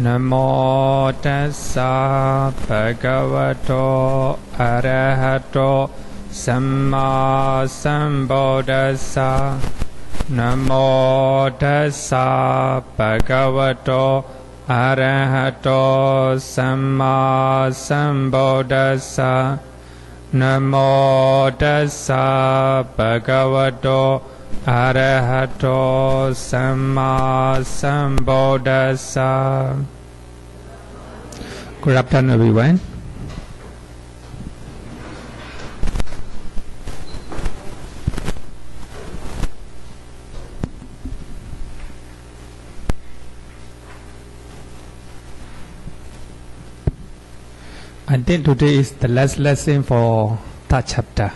Namo tassa bhagavato arahato samma sambuddhassa. Namo tassa bhagavato arahato samma sambuddhassa. Namo tassa bhagavato arahato samma sambuddhassa. Good afternoon, everyone. I think today is the last lesson for that chapter.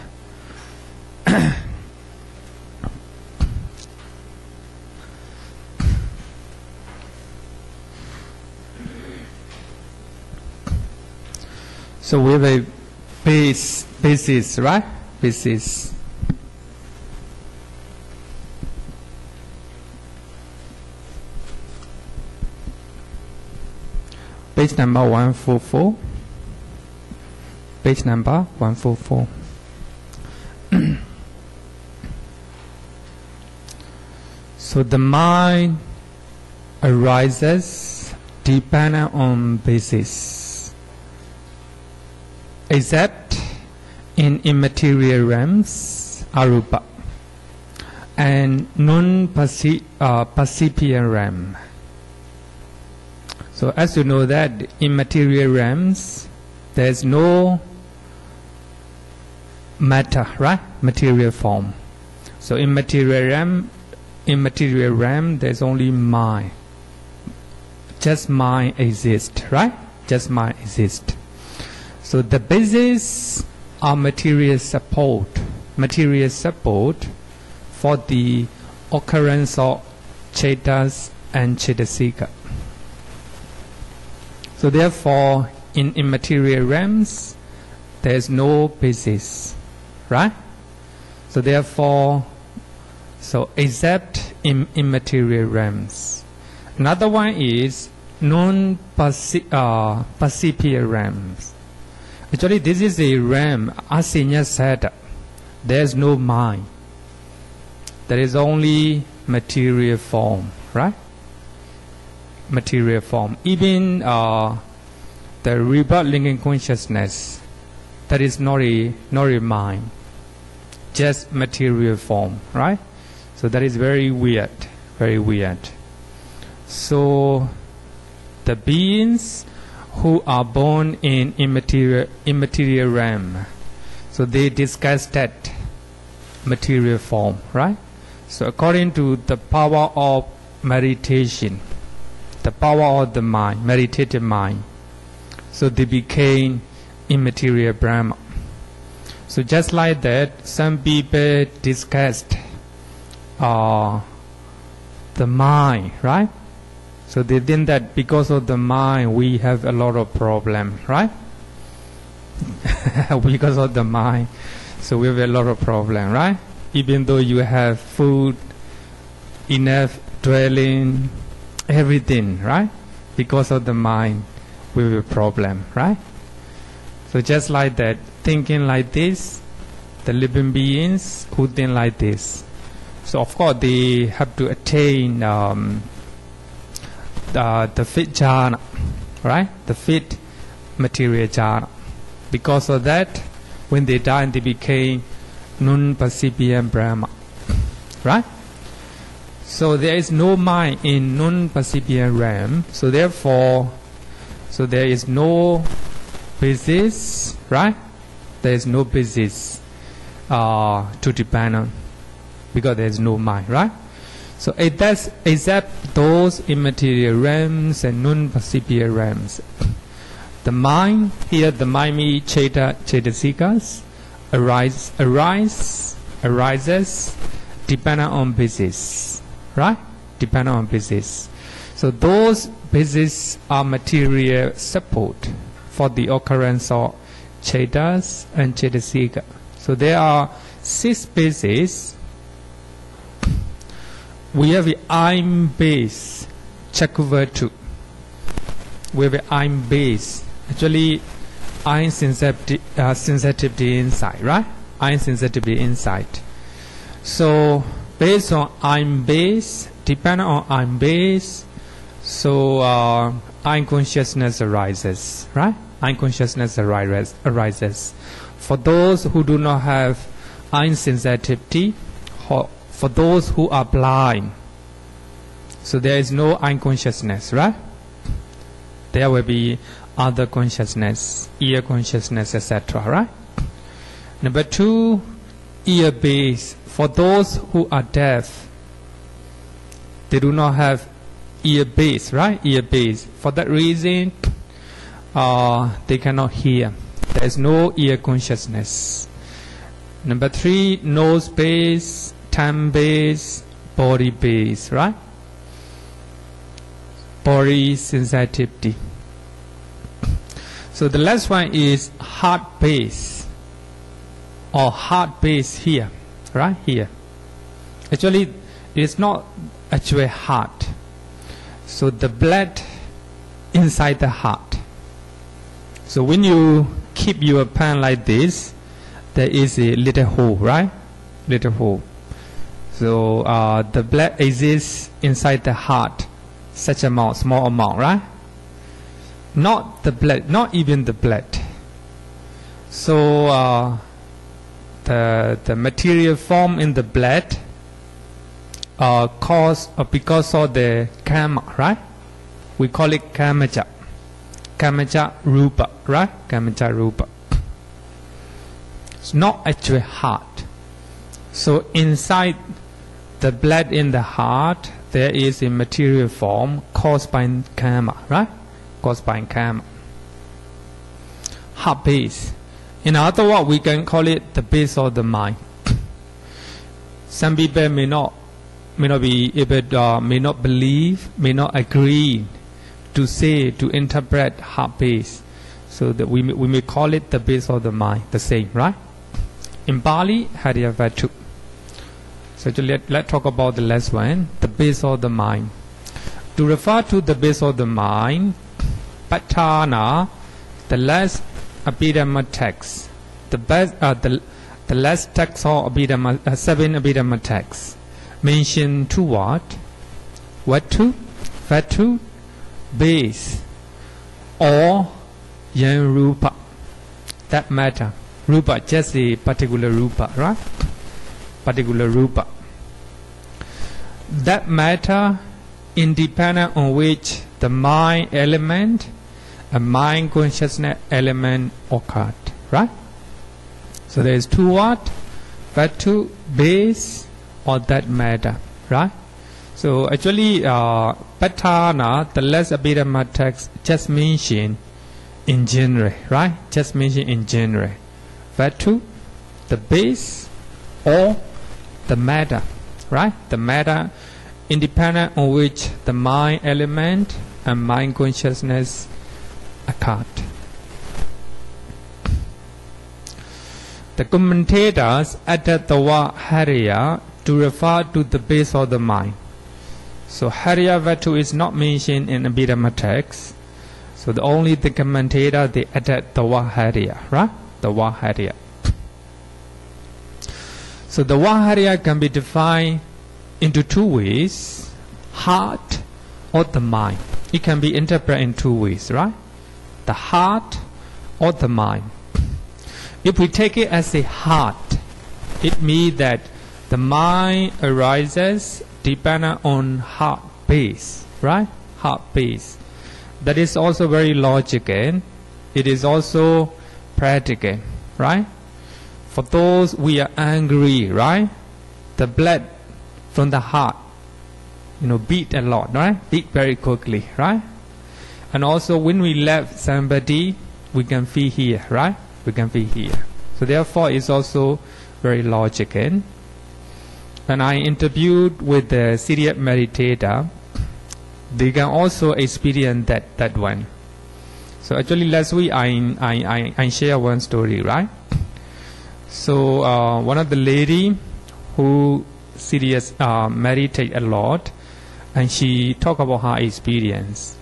So we have a basis, right? Basis. Page number 144. Page number 144. So the mind arises dependent on basis. Except in immaterial realms, arupa, and non-percipient realm. So as you know that immaterial realms, there is no matter, right? Material form. So in material realm, there is only mind. Just mind exists, right? Just mind exists. So the basis are material support for the occurrence of cetas and cetasika. So therefore, in immaterial realms, there is no basis, right? So therefore, except in immaterial realms. Another one is non-percipient realms. Actually, this is a realm, as Sinya said, there is no mind. There is only material form, right? Material form. Even the rebirth linking consciousness, that is not a mind, just material form, right? So that is very weird, very weird. So the beings who are born in immaterial realm, so they discuss that material form, right? So according to the power of meditation, the power of the mind, meditative mind, so they became immaterial Brahma. So just like that, some people discussed the mind, right? So they think that because of the mind we have a lot of problem, right? Because of the mind, so we have a lot of problem, right? Even though you have food, enough dwelling, everything, right? Because of the mind, we have a problem, right? So just like that, thinking like this, the living beings who think like this. So of course they have to attain the fit jhana, right? The fit material jhana. Because of that, when they die, they became non-percipient Brahma, right? So there is no mind in non-percipient realm. So therefore, there is no basis, right? There is no basis to depend on, because there is no mind, right? So it does except those immaterial realms and non-percipient realms. The mind, here the mind means cetasikas, arises dependent on basis, right? Dependent on basis. So those bases are material support for the occurrence of cetas and cetasika. So there are 6 bases. We have the I'm base, Chakuvatu. with the I'm base. Actually, I'm sensitivity inside, right? I'm sensitivity inside. So based on I'm base, depending on I'm base, so I'm consciousness arises, right? I'm consciousness arises. For those who do not have I'm sensitivity, for those who are blind, so there is no I'm consciousness, right? There will be other consciousness, ear consciousness, etc., right? Number 2, ear base. For those who are deaf, they do not have ear base, right? Ear base. For that reason, they cannot hear. There is no ear consciousness. Number 3, nose base, tongue base, body base, right? Body sensitivity. So the last one is heart base, or heart base here, right here. Actually, it is not actually heart. So the blood inside the heart. So when you keep your pen like this, there is a little hole, right? Little hole. So the blood exists inside the heart, such amount, small amount, right? Not the blood, not even the blood. So the material form in the blood because of the karma, right? We call it kamaja. Kamaja rupa, right? Kamaja rupa. It's not actually heart. So inside the blood in the heart, there is a material form caused by karma, right? Caused by karma. Heart base. In other words, we can call it the base of the mind. Some people may not be able, may not believe, may not agree to say, to interpret heart base. So that we may call it the base of the mind, the same, right? In Pali, Hariyavatu. So let's talk about the last one, the base of the mind. To refer to the base of the mind, Patana, the last Abhidhamma text, the last text of Abhidhamma, 7 Abhidhamma texts, mention 2 what? Vatu, Vatu, base, or Yan Rupa. That matter. Rupa, just a particular Rupa, right? Particular Rupa. That matter independent on which the mind element, a mind consciousness element occurred, right? So there is 2 what? Vatu, base, or that matter, right? So actually, Patana, the last Abhidhamma text, just mentioned in general, right? Just mentioned in general. Vatu, the base, or the matter, right? The matter independent on which the mind element and mind consciousness occurred. The commentators added the word Hariya to refer to the base of the mind. So Hariya Vatu is not mentioned in Abhidhamma text. So only the commentator, they added the word Hariya, right? The word Hariya. So the word Hariya can be defined into 2 ways, heart or the mind. It can be interpreted in 2 ways, right? The heart or the mind. If we take it as a heart, it means that the mind arises dependent on heart base, right? Heart base. That is also very logical. It is also practical, right? For those we are angry, right? The blood from the heart, beat a lot, right? Beat very quickly, right? And also when we love somebody, we can feel here, right? We can feel here. So therefore, it's also very logical. When I interviewed with the serious meditator, they can also experience that one. So actually last week I share one story, right? So one of the lady who serious meditate a lot, and she talk about her experience.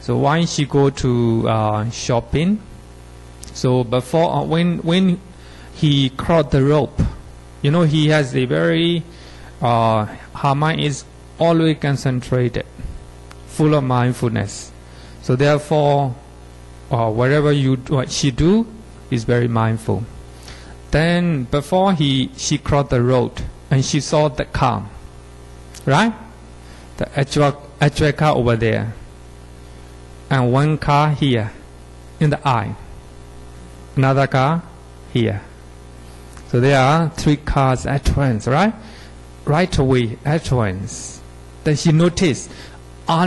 So why she go to shopping? So before when he crossed the rope, you know, he has a very her mind is always concentrated, full of mindfulness. So therefore, whatever what she do is very mindful. Then before she crossed the road and she saw the car, right? The actual car over there, and one car here in the eye, another car here. So there are 3 cars at once, right? Right away at once. Then she noticed.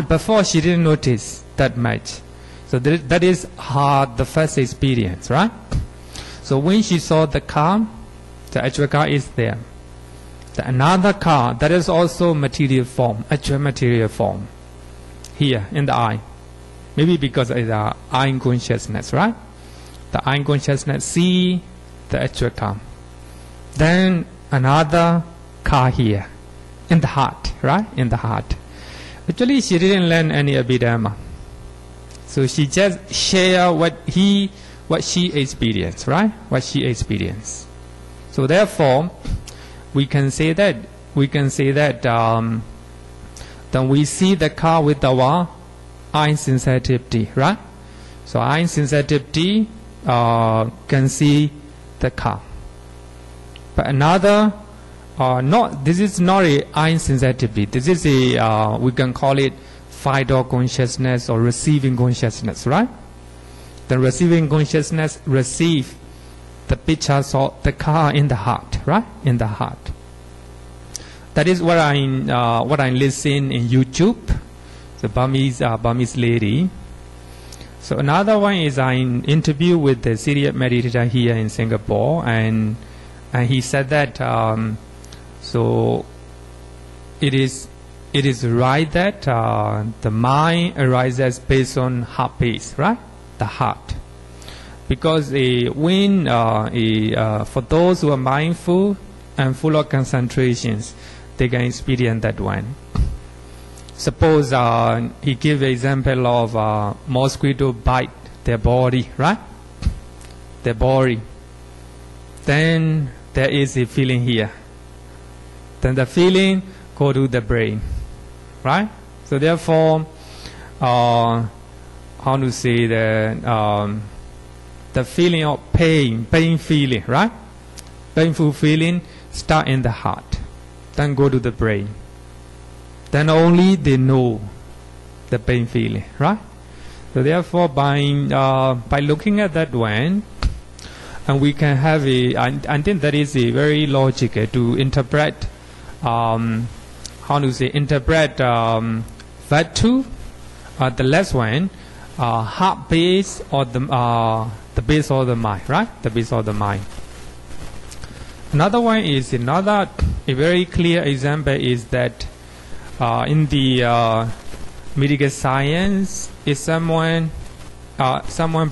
Before she didn't notice that much. So that is the first experience, right? So when she saw the car, the actual car is there. Another car that is also material form, actual material form, here in the eye. Maybe because it's the eye consciousness, right? The eye consciousness see the actual car. Then another car here, in the heart, right? In the heart. Actually, she didn't learn any Abhidhamma. So she just share what she experienced, right? What she experienced. So therefore, we can say that then we see the car with our eye sensitivity, right? So eye sensitivity can see the car. But another, this is not a eye sensitivity. This is a we can call it five-door consciousness or receiving consciousness, right? The receiving consciousness receive the pictures of the car in the heart, right? In the heart. That is what I listen in YouTube. The Burmese lady. So another one is I interview with the serious meditator here in Singapore, and he said that so it is right that the mind arises based on heart pace, right? The heart, because when for those who are mindful and full of concentrations, they can experience that one. Suppose he give an example of mosquito bite their body, right? Their body. Then there is a feeling here. Then the feeling go to the brain, right? So therefore, how to say the feeling of pain feeling, right? Painful feeling start in the heart, then go to the brain. Then only they know the pain feeling, right? So therefore, by looking at that one, and we can have I think that is a very logical to interpret, interpret that two, the last one, heart base or the base of the mind, right? The base of the mind. Another one is a very clear example is that in the medical science, if someone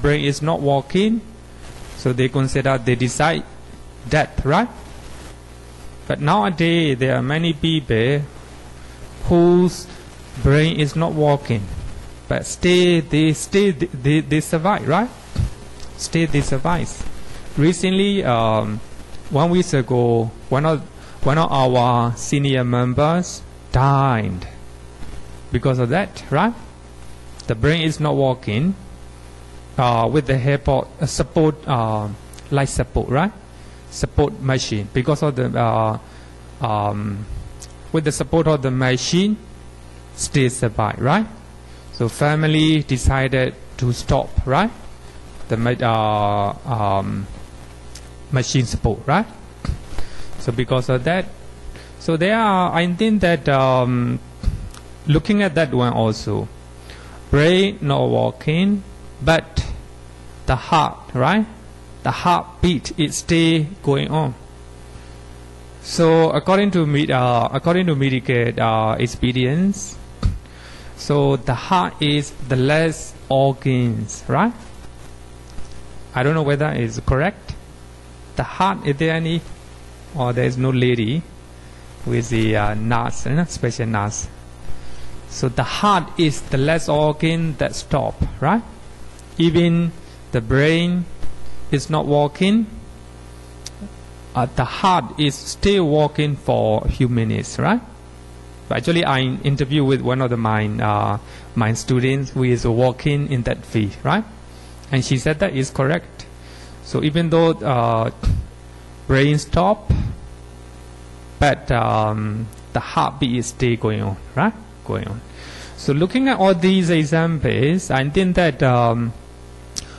brain is not working, so they consider they decide death, right? But nowadays there are many people whose brain is not working, but they survive, right? They survive. Recently, 1 week ago, one of our senior members died because of that, right? The brain is not working with the support, life support, right? Support machine. Because of the with the support of the machine, still survive, right? So family decided to stop, right? The machine support, right? So because of that, so there are, I think that looking at that one also, brain not working, but the heart, right? The heartbeat is still going on. So according to medical experience, so the heart is the less organs, right? I don't know whether it's correct. The heart, is there any, or there is no lady with the nurse, special nurse. So the heart is the last organ that stop, right? Even the brain is not working. The heart is still working for a few minutes, right? But actually, I interviewed with one of my students who is working in that field, right? And she said that is correct. So even though brain stop, but the heartbeat is still going on, right? Going on. So looking at all these examples, I think that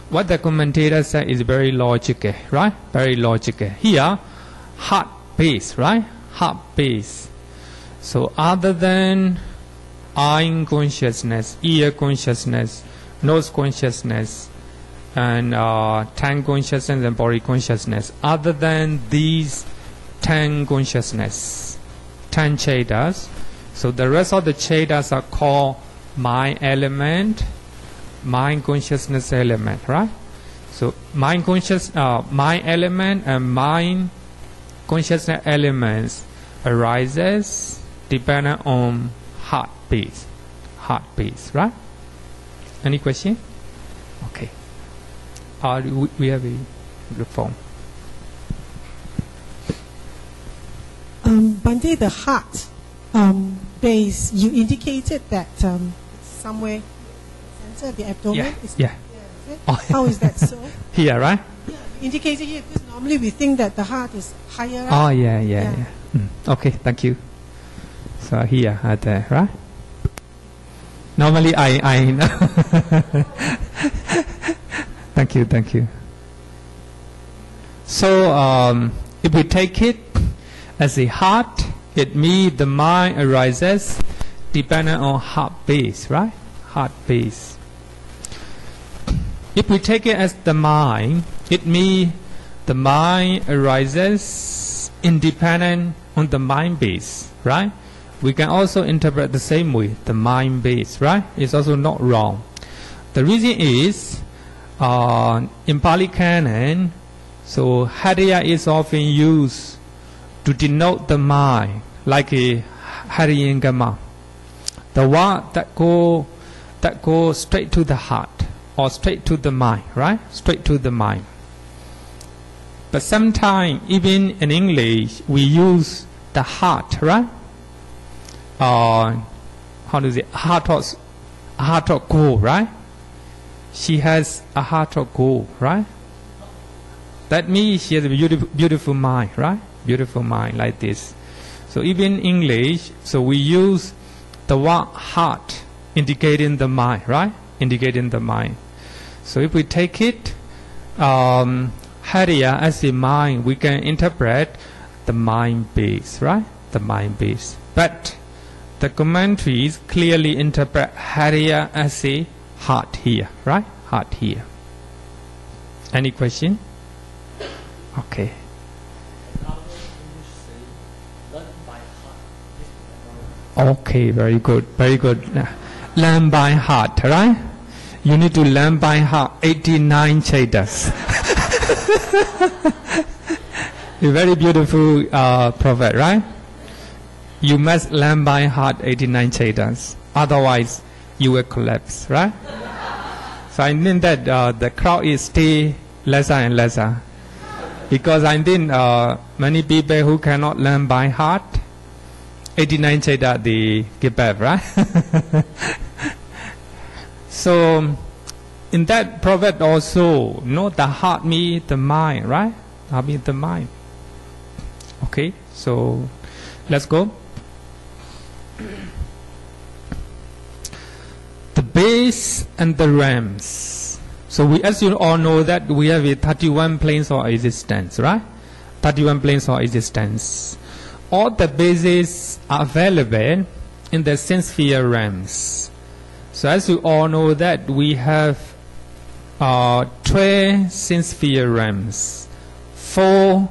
what the commentator said is very logical, right? Very logical. Here, heart base, right? Heart base. So other than eye consciousness, ear consciousness, nose consciousness, and tongue consciousness and body consciousness, other than these 10 consciousness, 10 chetas, so the rest of the chetas are called mind element, mind consciousness element, right? So mind element and mind consciousness elements arises depending on heartbeat, right? Any question? Okay. We have a form. Bhante, the heart base, you indicated that somewhere center of the abdomen. Yeah. How is that so? Here, right? Yeah, indicated here, because normally we think that the heart is higher up. Oh, yeah. Okay, thank you. So here, there, right? Normally I know. Thank you. So if we take it as a heart, it means the mind arises depending on heart base, right? Heart base. If we take it as the mind, it means the mind arises independent on the mind base, right? We can also interpret the same way, the mind base, right? It's also not wrong. The reason is, in Pali Canon, so Hariya is often used to denote the mind, like a Hariyangama, the one that go straight to the heart or straight to the mind, right? Straight to the mind. But sometimes, even in English, we use the heart, right? How does it? Heart of gold, right? She has a heart of gold, right? That means she has a beautiful mind, right? Beautiful mind like this. So even in English, so we use the word heart indicating the mind, right? Indicating the mind. So if we take it, Hariya as a mind, we can interpret the mind base, right? The mind base. But the commentaries clearly interpret Hariya as a heart here, right? Heart here. Any question? Okay. Okay, very good, very good. Learn by heart, right? You need to learn by heart 89 chetas. A very beautiful prophet, right? You must learn by heart 89 chetas. Otherwise, you will collapse, right? So I think that the crowd is still lesser and lesser. Because I think many people who cannot learn by heart, 89 chetas, they give up, right? So, in that prophet also, the heart means the mind, right? Heart means the mind. Okay, so let's go. The base and the realms. So as you all know that we have 31 planes of existence, right? 31 planes of existence. All the bases are available in the sense sphere realms. So as you all know that we have 12 sense sphere realms, 4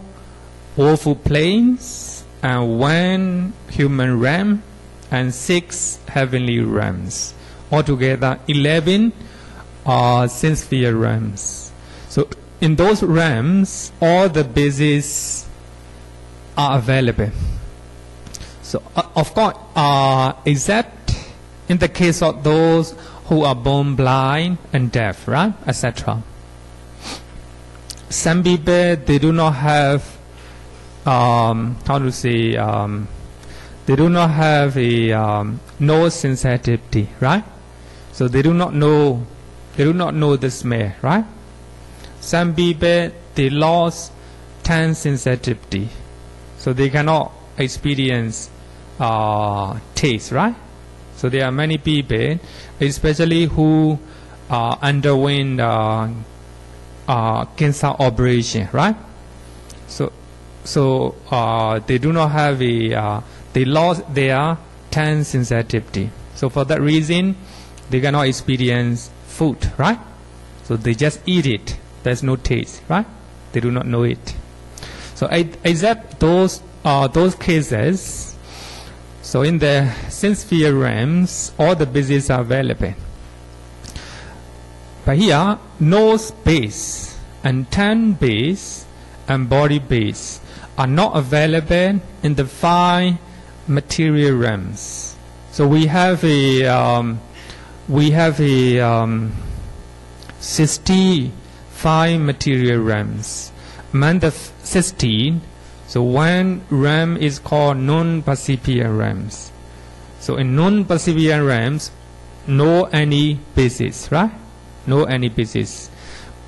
woeful planes, and 1 human realm, and 6 heavenly realms. Altogether 11 sense sphere realms. So in those realms, all the bases are available. So of course, except in the case of those who are born blind and deaf, right, etc. Some people, they do not have, they do not have a no sensitivity, right? So they do not know the smell, right? Some people, they lost 10 sensitivity, so they cannot experience taste, right? So there are many people, especially who underwent cancer operation, right? So they do not have they lost their 10 sensitivity. So for that reason, they cannot experience food, right? So they just eat it. There's no taste, right? They do not know it. So except those cases, so in the sense sphere realms, all the bases are available. But here, nose base and tongue base and body base are not available in the 5 material realms. So we have a 65 material realms. Among the 16, so one realm is called non-percipient realms. So in non-percipient realms, no any basis, right? No any basis.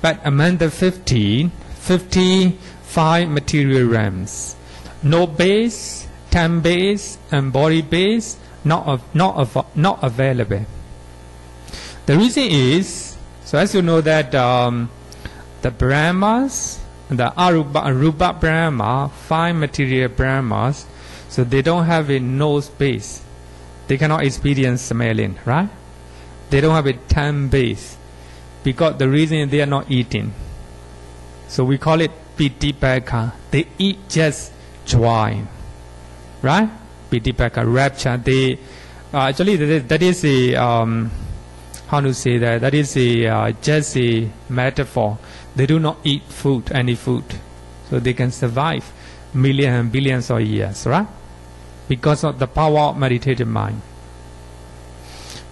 But among the 55 material realms, no base, time base, and body base not available. The reason is, so as you know that the Brahmas, the Arupa Brahma, 5 material Brahmas, so they don't have a nose base. They cannot experience smelling, right? They don't have a tongue base, because the reason they are not eating. So we call it Pitipaka. They eat just joy, right? Pitipaka, rapture. They actually that is a how to say that? That is a just a metaphor. They do not eat food, any food, so they can survive millions and billions of years, right? Because of the power of meditative mind.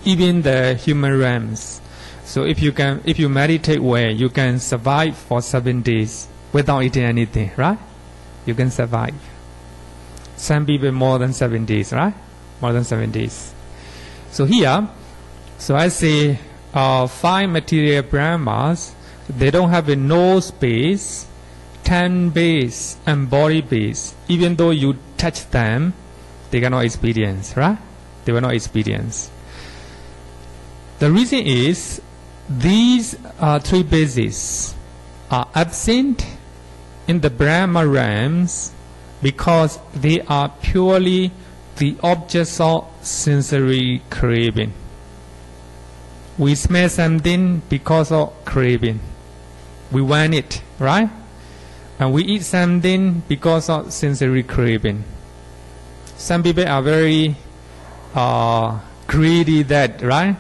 Even the human realms. So if you meditate well, you can survive for 7 days without eating anything, right? You can survive. Some people more than 7 days, right? More than 7 days. So here, so I say 5 material Brahmas, they don't have a nose base, tongue base, and body base. Even though you touch them, they cannot experience, right? They will not experience. The reason is, these 3 bases are absent in the Brahma realms because they are purely the objects of sensory craving. We smell something because of craving. We want it, right? And we eat something because of sensory craving. Some people are very greedy, that, right?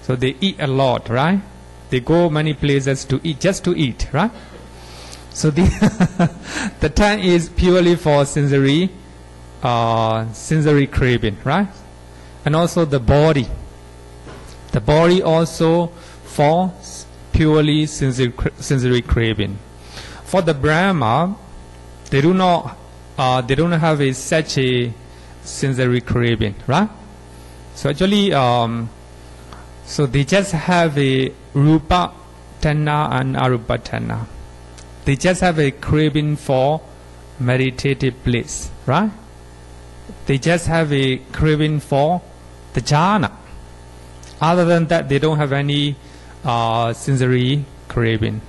So they eat a lot, right? They go many places to eat, just to eat, right? So the tongue is purely for sensory craving, right? And also the body. The body also for purely sensory craving. For the Brahma, they do not have such a sensory craving, right? So actually, so they just have a Rupa Tanha and Arupa Tanha. They just have a craving for meditative bliss, right? They just have a craving for the jhana. Other than that, they don't have any sensory craving,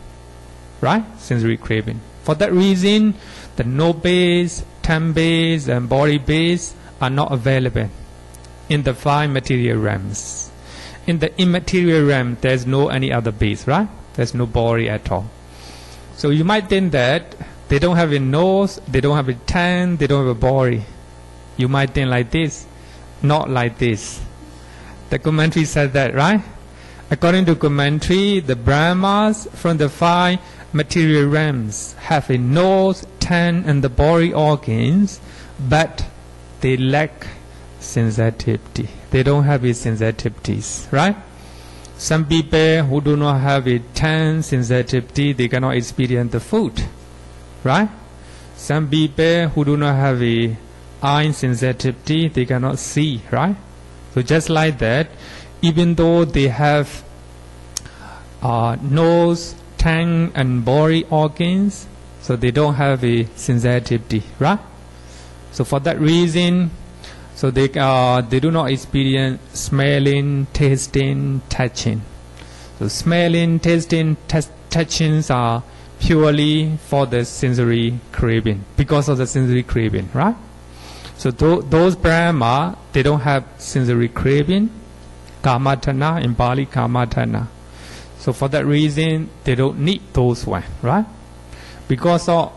right? Sensory craving. For that reason, the no base, tongue base, and body base are not available in the 5 material realms. In the immaterial realm, there's no any other base, right? There's no body at all. So you might think that they don't have a nose, they don't have a tongue, they don't have a body. You might think like this, not like this. The commentary said that, right? According to commentary, the Brahmas from the 5 material realms have a nose, tongue, and the body organs, but they lack sensitivity. They don't have its sensitivities, right? Some people who do not have a 10 sensitivity, they cannot experience the food, right? Some people who do not have a eye sensitivity, they cannot see, right? So just like that, even though they have nose, tongue and body organs, so they don't have a sensitivity, right? So for that reason, so they do not experience smelling, tasting, touching. So smelling, tasting, touchings are purely for the sensory craving, because of the sensory craving, right? So those Brahma, they don't have sensory craving, Kamatana, in Pali Kamatana. So for that reason, they don't need those one, right? Because of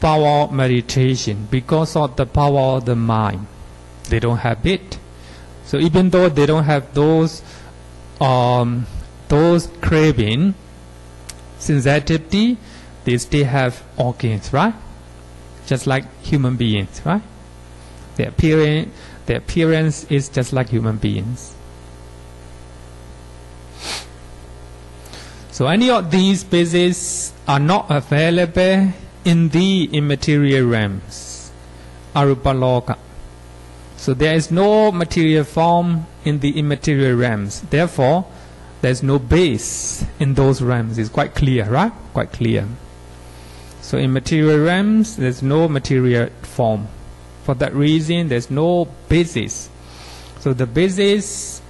power of meditation, because of the power of the mind, they don't have it. So even though they don't have those craving, sensitivity, they still have organs, right? Just like human beings, right? Their appearance is just like human beings. So any of these bases are not available in the immaterial realms, Arupaloka. So there is no material form in the immaterial realms. Therefore, there is no base in those realms. It's quite clear, right? Quite clear. So in material realms, there is no material form. For that reason, there is no basis. So the basis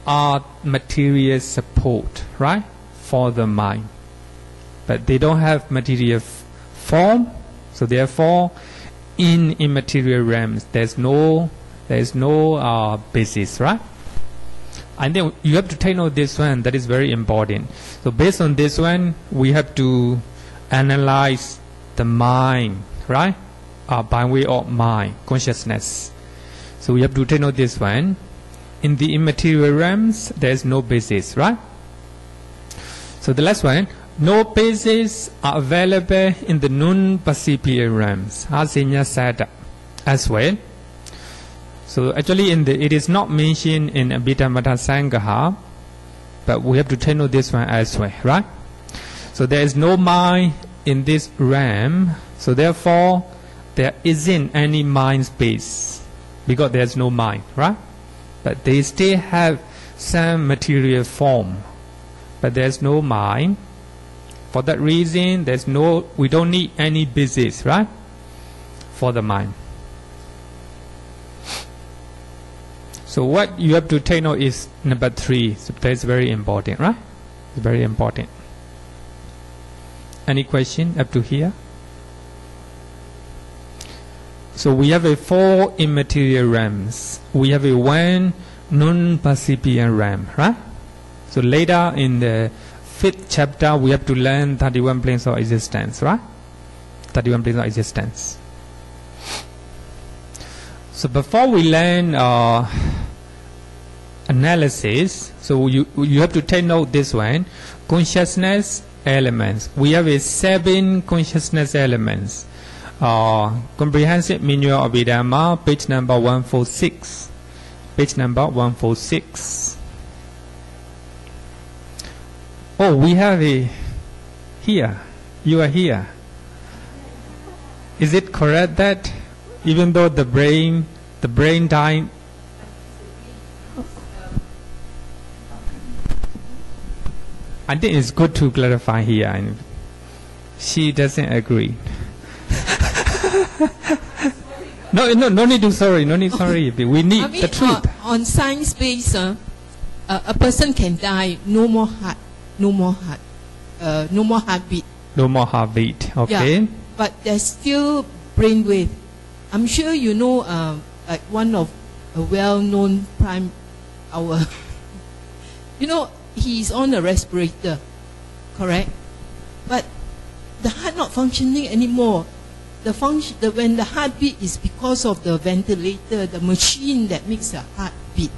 are material support, right? For the mind. But they don't have material form. So therefore, in immaterial realms, there is no basis, right? And then you have to take note this one, that is very important. So based on this one, we have to analyze the mind, right? By way of mind, consciousness. So we have to take note this one. In the immaterial realms, there is no basis, right? So the last one, no basis are available in the non-percipient realms, Asinya Sada, as well. So actually it is not mentioned in Abhidhamma Sangha, but we have to take note this one as well, right? So there is no mind in this realm, so therefore there isn't any mind space, because there is no mind, right? But they still have some material form, but there is no mind. For that reason, we don't need any basis, right? For the mind. So what you have to take note is number 3. So that is very important, right? It's very important. Any question up to here? So we have 4 immaterial realms. We have 1 non-percipient realm, right? So later in the 5th chapter, we have to learn 31 planes of existence, right? 31 planes of existence. So before we learn analysis, so you have to take note this one, consciousness elements. We have 7 consciousness elements. Comprehensive Manual of Abhidhamma, page number 146. Page number 146. Oh, we have here. You are here. Is it correct that even though the brain died? I think it's good to clarify here. And she doesn't agree. No need to sorry. No need sorry. We need the truth. On science base, a person can die. No more heart. No more heartbeat. No more heartbeat. Okay. Yeah, but there's still brainwave. I'm sure you know, like one of a well-known our. You know, he's on a respirator, correct? But the heart not functioning anymore. When the heartbeat is because of the ventilator, the machine that makes the heart beat.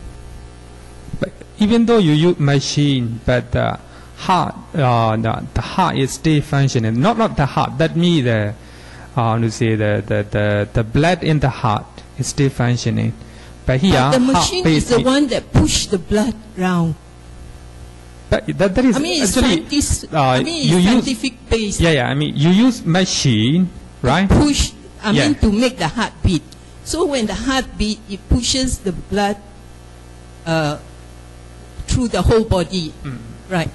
But even though you use machine, but the heart is still functioning. Not the heart. That means the blood in the heart is still functioning, But here, But the machine is the heart-based one that push the blood round. that is I mean, it's actually scientific based. Yeah. I mean, you use machine, right? Push. I Yeah. mean, to make the heart beat. So when the heart beat, it pushes the blood through the whole body, right?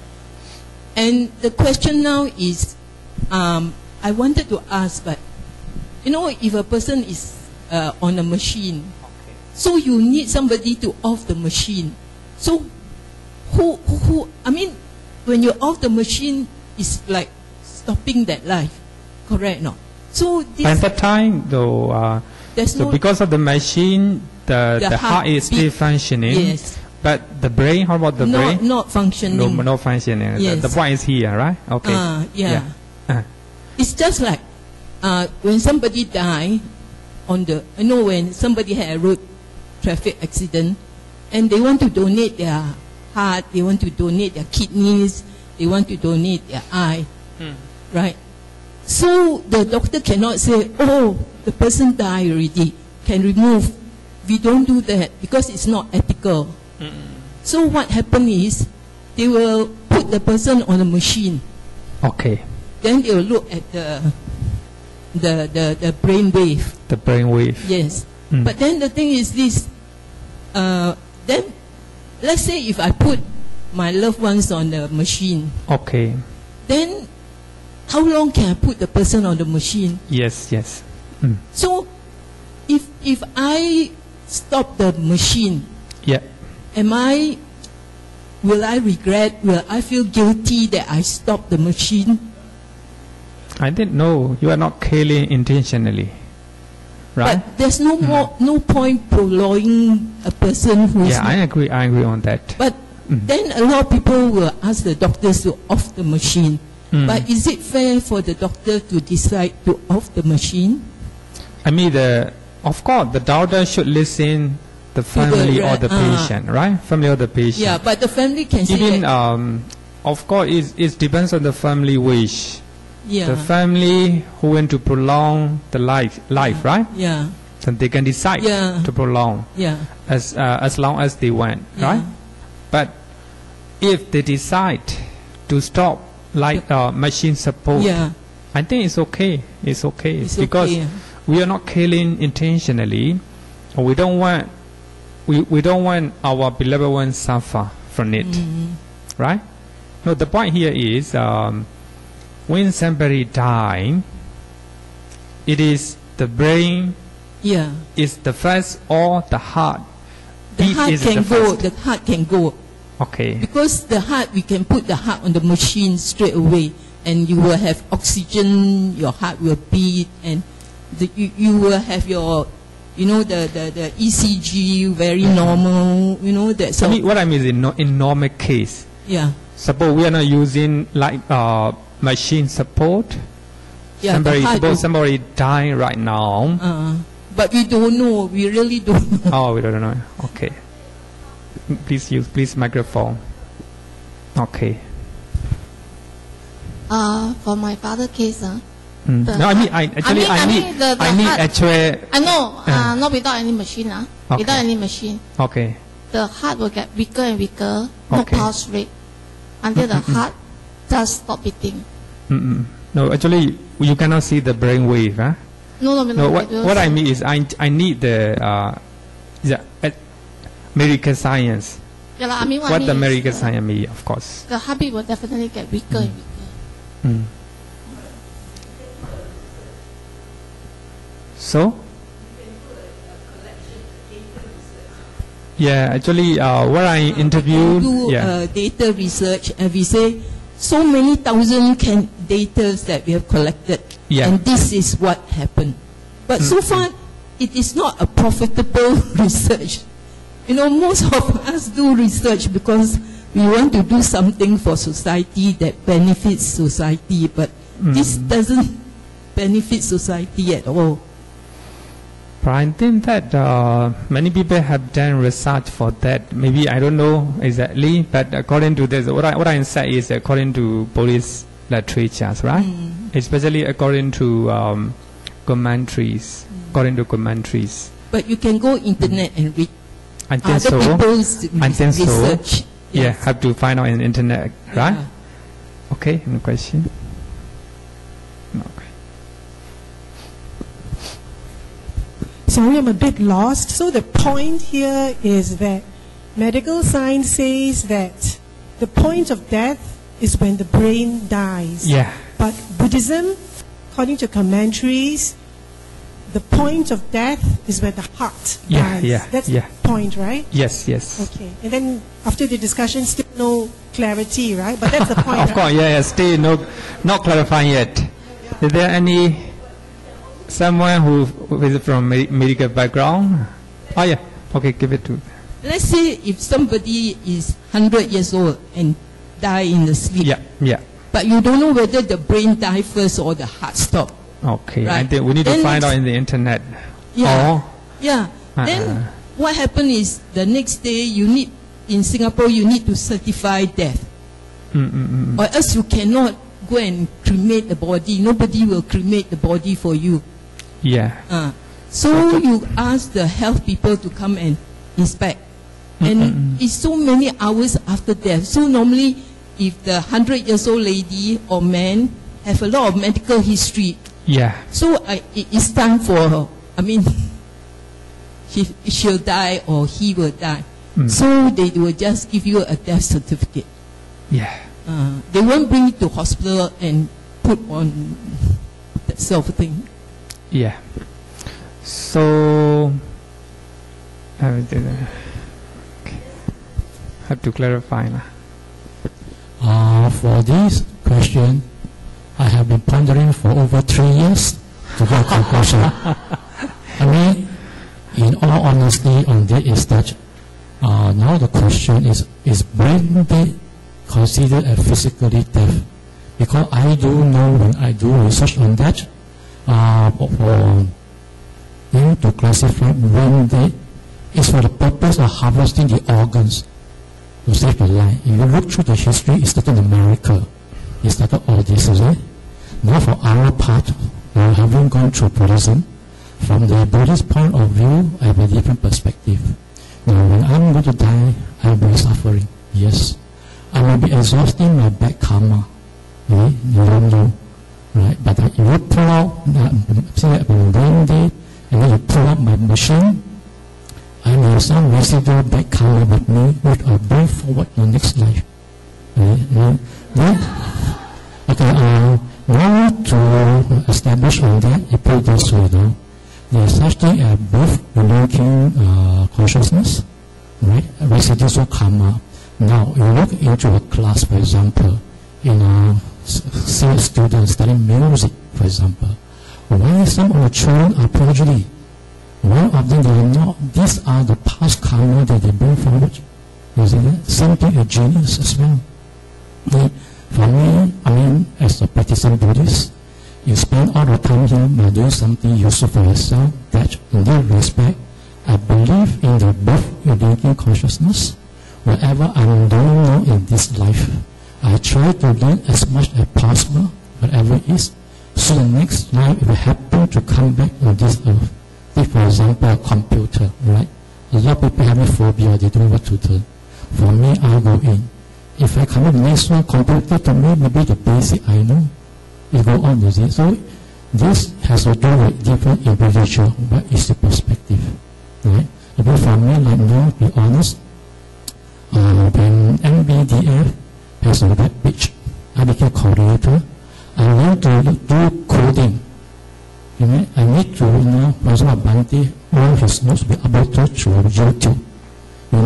And the question now is, I wanted to ask, but you know, if a person is on a machine, so you need somebody to off the machine. So who? I mean, when you off the machine, it's like stopping that life, correct? No. So this, At that time, though, there's so no. because of the machine, the heart is still beat. functioning. Yes. But the brain, how about the brain? Not functioning. No functioning. Yes. The point is here, right? Okay. Yeah. Uh, It's just like when somebody die on the, you know, when somebody had a road traffic accident and they want to donate their heart, they want to donate their kidneys, they want to donate their eye, right? So the doctor cannot say, oh, the person died already, can remove. We don't do that because it's not ethical. So what happened is they will put the person on a machine. Okay. Then they will look at the brain wave. The brain wave. Yes. But then the thing is this. Then let's say if I put my loved ones on the machine. Okay. Then how long can I put the person on the machine? Yes. So if I stop the machine, Yeah. will I regret? Will I feel guilty that I stopped the machine? I didn't know you are not killing intentionally, right? But there's no point prolonging a person who is. Yeah, I agree on that. But then a lot of people will ask the doctors to off the machine. But is it fair for the doctor to decide to off the machine? I mean, of course, the doctor should listen the family or the patient, right? Family or the patient. Yeah, but the family can say Even, that, of course, it depends on the family wish. yeah, The family who want to prolong the life, right? yeah, Then they can decide Yeah. to prolong yeah, as long as they want, Yeah. right? But if they decide to stop machine support, yeah. I think it's okay. It's okay It's because okay. we are not killing intentionally. We don't want our beloved ones suffer from it, right? No, the point here is when somebody dies, it is the brain Yeah. is the first or the heart. The Beat heart is can the go. first. The heart can go Okay. because the heart, we can put the heart on the machine straight away, and you will have oxygen. Your heart will beat, and you will have your, you know, the ECG very normal. You know that. So I mean, what I mean is in normal case, yeah. suppose we are not using machine support. Yeah, the heart will- Somebody dying right now. But we don't know. We really don't know. Oh, we don't know. Okay. Please microphone. Okay. For my father case, No, I mean, I need actually. I know, not without any machine, Okay. without any machine. Okay. The heart will get weaker and weaker, no Okay. pulse rate, until the heart just stop beating. No, actually, you cannot see the brain wave, huh? No, No, what I mean is I need the medical science. Yeah, I mean, What the is, medical science mean, of course. the heartbeat will definitely get weaker and weaker. So? Yeah, actually, what I interviewed, do data research, and we say so many thousand data that we have collected, Yeah. and this is what happened. But so far, it is not a profitable research. You know, most of us do research because we want to do something for society that benefits society, but this doesn't benefit society at all. but I think that many people have done research for that. Maybe I don't know exactly, but according to this, what I say is according to police literatures, right? Especially according to commentaries. According to commentaries. But you can go internet and read I think other so. people's I think so. research. Yeah, Yes. have to find out in the internet, right? Yeah. Okay, any question? No. Okay. Sorry, I'm a bit lost. So the point here is that medical science says that the point of death is when the brain dies. Yeah. But Buddhism, according to commentaries, the point of death is when the heart Yeah, dies. yeah, That's yeah. the point, right? Yes, yes. Okay. And then after the discussion, still no clarity, right? But that's the point. Of course, yeah, yeah. Still not clarifying yet. Is there any someone who is from medical background? Oh yeah. Okay, give it to. Let's say if somebody is 100 years old and die in the sleep, Yeah, yeah. but you don't know whether the brain die first or the heart stop. Okay, Right. I think we need to Then find next- out in the internet. Yeah. Or, Yeah. Then what happens is the next day in Singapore you need to certify death. Or else you cannot go and cremate the body. Nobody will cremate the body for you. yeah, So you ask the health people to come and inspect. And it's so many hours after death. So normally if the 100 years old lady or man have a lot of medical history, yeah, so it's time for her. I mean, she'll die or he will die. So they will just give you a death certificate. yeah. They won't bring you to hospital and put on that sort of thing. Yeah. So, have to clarify now. For this question, I have been pondering for over 3 years to get a conclusion. I mean, in all honesty, on this is that now the question is brain dead considered a physically death? Because I do know when I do research on that, for them to classify brain dead is for the purpose of harvesting the organs to save the life. If you look through the history, it started in America. It started all this, is it? Now for our part, having gone through Buddhism, from the Buddhist point of view, I have a different perspective. Now when I'm going to die, I will be suffering, yes. I will be exhausting my bad karma. You don't know, right? But if you pull out, say I'm brain dead, and then you pull out my machine, I may have some residual bad karma with me, which I'll bring forward in the next life. Okay, now to establish on that, you put this way, though. There's such thing as both linking consciousness, right? Residual karma. Now, you look into a class, for example, in students studying music, for example. Why some of the children are prodigy? One of them, they are not. These are the past karma that they bring forward. You see that? Same thing with genius as well. For me, I mean, as a practicing Buddhist, you spend all the time here by doing something useful for yourself. That, in that respect, I believe in the birth linking consciousness. Whatever I'm doing now in this life, I try to learn as much as possible, whatever it is, so the next life, if I happen to come back on this earth, take for example a computer, right? A lot of people have a phobia, they don't know what to do. For me, I go in. If I come up the next one, computer to me, maybe the basic I know. You go on with it. So this has to do with different individual. What is the perspective, right? But for me, like now, to be honest, when MBDF has a web page, I became coordinator. I want to do coding. You know, I need to, for example, Bhante, all his notes be uploaded to YouTube. You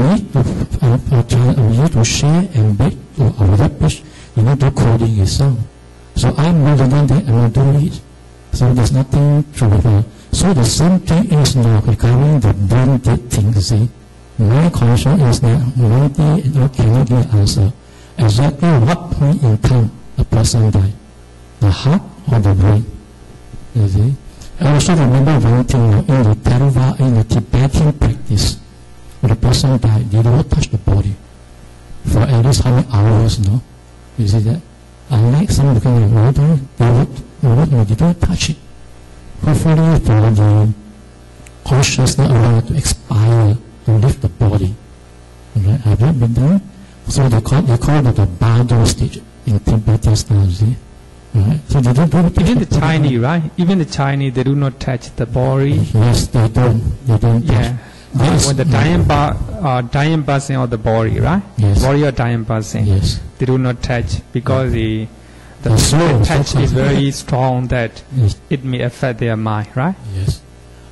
need to share and make to our web page. You need to do coding yourself. So I'm more than that, I'm not doing it. So there's nothing to refer. So the same thing is now regarding the brain dead thing, you see. My concern is that one day cannot give an answer. Exactly what point in time a person died? The heart or the brain? You see? I also remember one thing in the Theravada, in the Tibetan practice, when a person died, they don't touch the body for at least how many hours, no? You see that? Unlike some of the older, they don't touch it. Hopefully for the consciousness around to expire, to lift the body. Right? Have you been there? So they call it the Bardo stage in Tibetan style, you see. Right? So they don't do Even the Chinese, right? Even the Chinese, they do not touch the body. Yes, they don't. They don't Yeah. touch. When the dying person of the body, right? Yes. Body or dying person, Yes. they do not touch because the soul touch is very strong that Yes. it may affect their mind, right? Yes.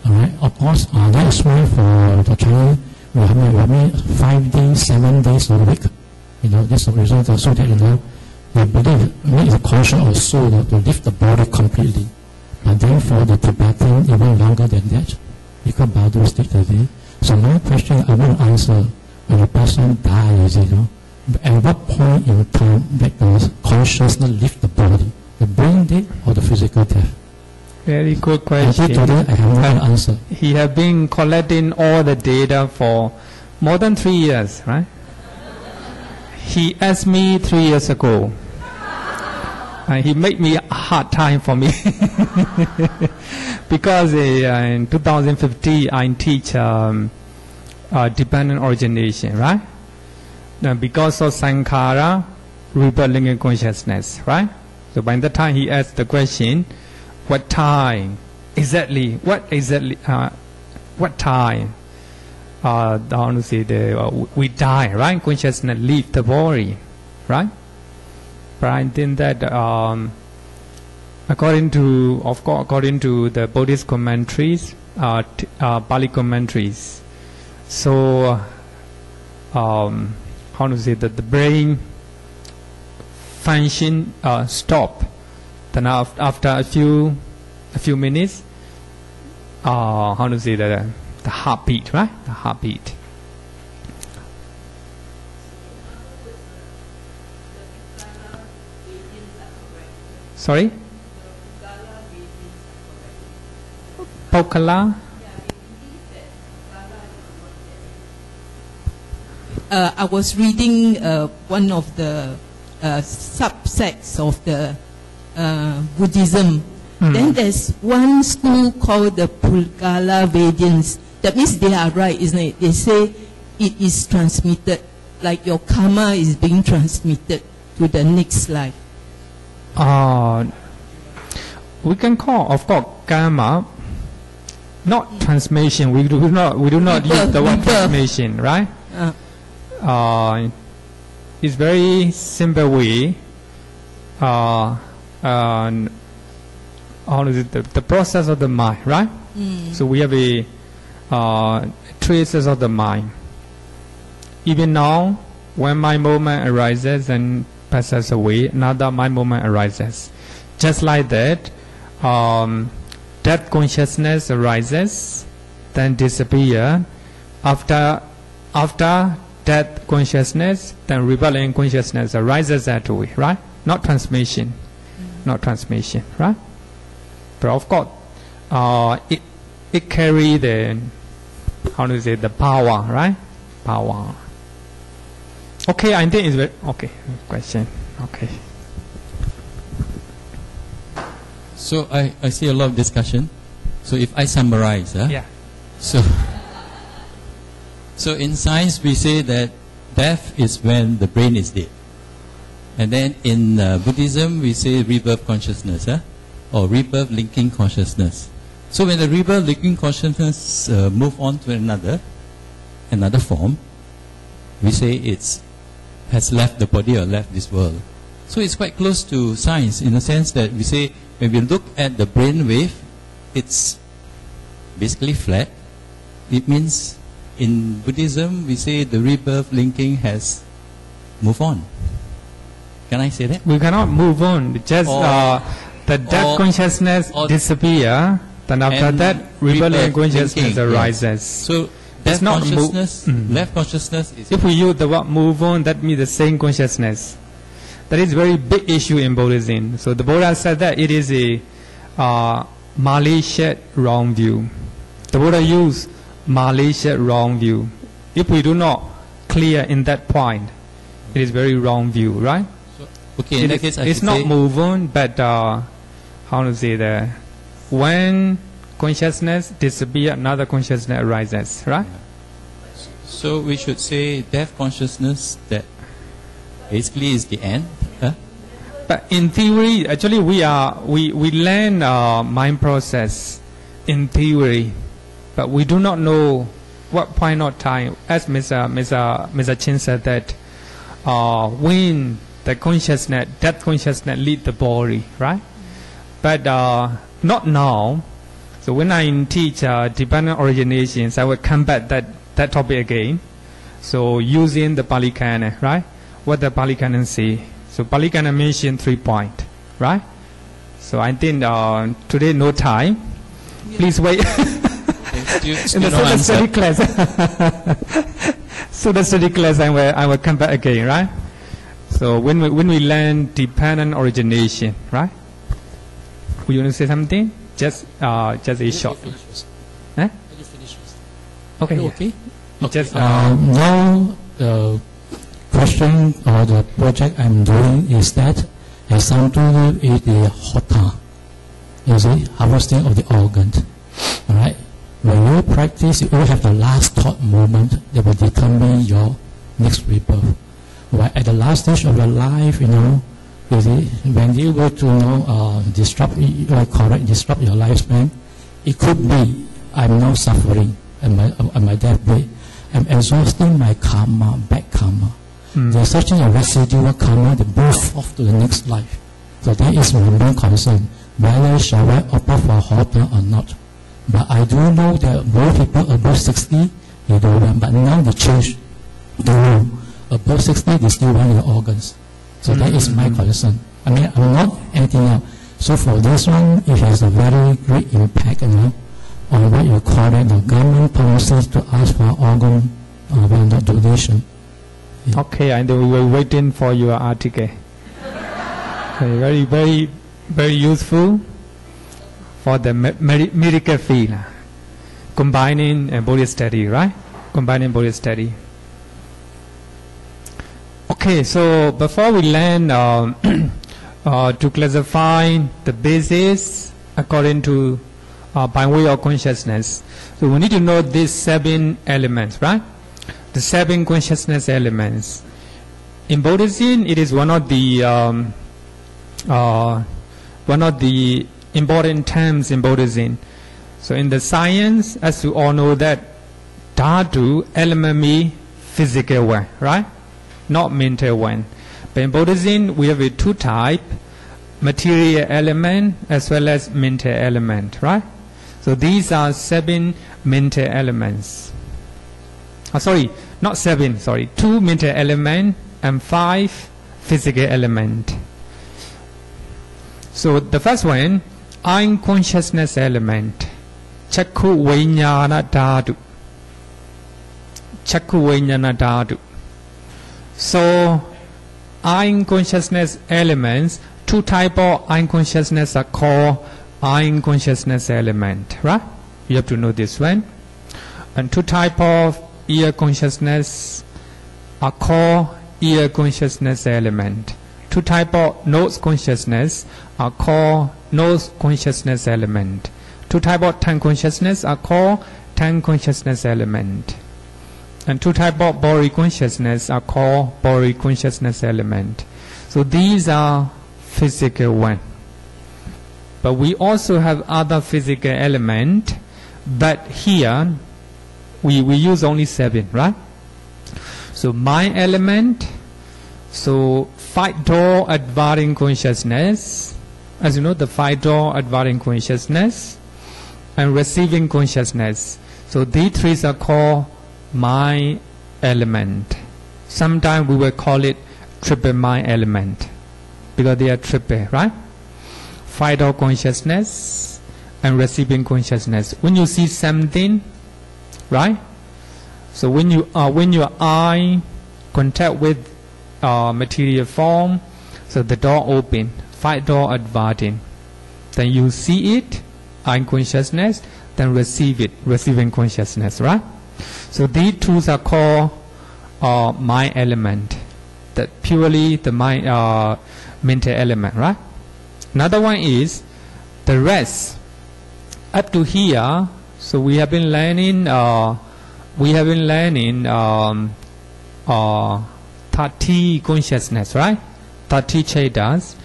All right. Of course, that's why for the Chinese, we have 5 days, 7 days a week. This is the result so that they believe it is conscious of soul to lift the body completely. But then for the Tibetan, even longer than that, because Bardo stage today. So my question I will answer when a person dies, at what point in time that the consciousness lift the body, the brain death or the physical death? Very good Until question. today, I have no answer. He have been collecting all the data for more than 3 years, right? He asked me 3 years ago. And he made me a hard time for me. Because in 2015, I teach dependent origination, right? Now, because of Sankhara, rebirth linking consciousness, right? So by that time, he asked the question, what time exactly? What time? We die, right? Consciousness leave the body, right? But I think that according to the Buddhist commentaries, Pali commentaries, so that the brain function stop. Then after a few minutes, the heartbeat, right? The heartbeat. Sorry? Pokala? I was reading one of the subsects of the Buddhism. Then there's one school called the Pulgala Vedians. That means they are right, isn't it? They say it is transmitted, like your karma is being transmitted to the next life. We can call, of course, karma, not transmission. We do not use the word transmission, right? It's very simple way. The process of the mind, right? So we have traces of the mind. Even now, when my moment arises and passes away, another my moment arises. Just like that, death consciousness arises, then disappear. After death consciousness, then rebellion consciousness arises that way, right? Not transmission, right? But of course, it carry the the power, right? Power. Okay, I think it's very okay. Question. Okay. So I see a lot of discussion. So if I summarize, Yeah. So in science we say that death is when the brain is dead, and then in Buddhism we say rebirth consciousness, or rebirth linking consciousness. So when the rebirth linking consciousness move on to another form, we say it's has left the body or left this world. So it's quite close to science in the sense that we say when we look at the brain wave, it's basically flat. It means in Buddhism we say the rebirth linking has moved on. Can I say that? We cannot move on. Just the death consciousness disappear. Then after that, rebellion consciousness arises. Yes. So death not consciousness, left consciousness is. If we use the word move on, that means the same consciousness. That is very big issue in Buddhism. So the Buddha said that it is a malicious wrong view. The Buddha used malicious wrong view. If we do not clear in that point, it is very wrong view, right? So, okay, in that case, it's not move on, but how to say that when consciousness disappears, another consciousness arises, right? So we should say death consciousness that basically is the end. Huh? But in theory, actually we learn mind process in theory, but we do not know what point of time. As Mr. Chen said that when the consciousness, that consciousness lead the body, right? But not now. So when I teach dependent originations, I will come back that topic again. So using the Pali Canon, right? What the Pali Canon say. So Pali Canon mentioned 3 points, right? So I think today no time. Please wait. In the study class. So the study class I will come back again, right? So when we learn dependent origination, right? Would you want to say something? Just a short. Eh? Okay. Okay. Just now the question or the project I'm doing is that has something to do with the hota, is it harvesting of the organ. Alright? When you practice, you will have the last thought moment that will determine your next rebirth. While at the last stage of your life, when you go to disrupt your lifespan, it could be I'm now suffering at my deathbed. I'm exhausting my karma, bad karma. There's such a residual karma that moves off to the next life. So that is my main concern. Whether shall I opt for a hotel or not? But I do know that most people above 60, they don't want. But now they change the rule. Above 60, they still want your organs. So that is my concern. I mean, I'm not anything else. So for this one, it has a very great impact, on what you call it, the government policies to ask for organ donation. Yeah. Okay, and we were waiting for your article. Very, very, very useful for the medical field. Combining body study, right? Combining body study. Okay, so before we learn to classify the basis according to by way of consciousness, so we need to know these 7 elements, right? The 7 consciousness elements. In Buddhism, it is one of the important terms in Buddhism. So in the science, as you all know, that dhatu element means physical one, right? Not mental one. But in Buddhism, we have 2 types, material element as well as mental element, right? So these are 7 mental elements. Not 7, 2 mental element and 5 physical element. So the first one, unconsciousness element. Chakku Vijnana Dhatu. Chakku Vijnana Dhatu. So unconsciousness elements, 2 types of unconsciousness are called unconsciousness element, right? You have to know this one. And 2 types of ear consciousness are called ear consciousness element. 2 types of nose consciousness are called nose consciousness element. 2 types of tongue consciousness are called tongue consciousness element. And 2 types of body consciousness are called body consciousness element. So these are physical one. But we also have other physical element. But here we use only 7, right? So mind element. So 5-door advancing consciousness. As you know, the 5-door advancing consciousness and receiving consciousness. So these 3 are called mind element. Sometimes we will call it triple mind element because they are triple, right? 5-door consciousness and receiving consciousness. When you see something, right? So when your eye contact with material form, so the door open, 5-door advancing. Then you see it, eye consciousness, then receive it, receiving consciousness, right? So these 2 are called mind element, that purely the mind mental element, right? Another one is the rest. Up to here, so we have been learning we have been learning 30 consciousness, right? 30 chetas.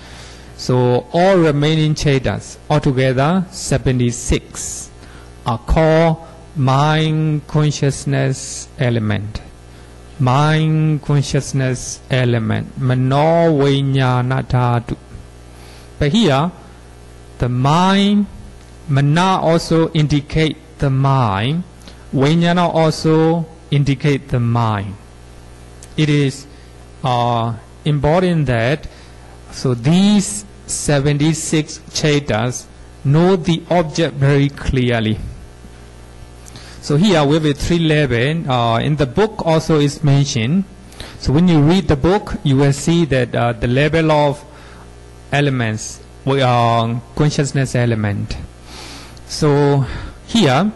So all remaining chetas, altogether 76, are called mind consciousness element. Mind consciousness element. Mano vijnana dhatu. But here, the mind, mana also indicate the mind. Vijnana also indicate the mind. It is important that so these 76 chetas know the object very clearly. So here we have a 3 level. In the book also is mentioned. So when you read the book, you will see that the level of elements, consciousness element. So here,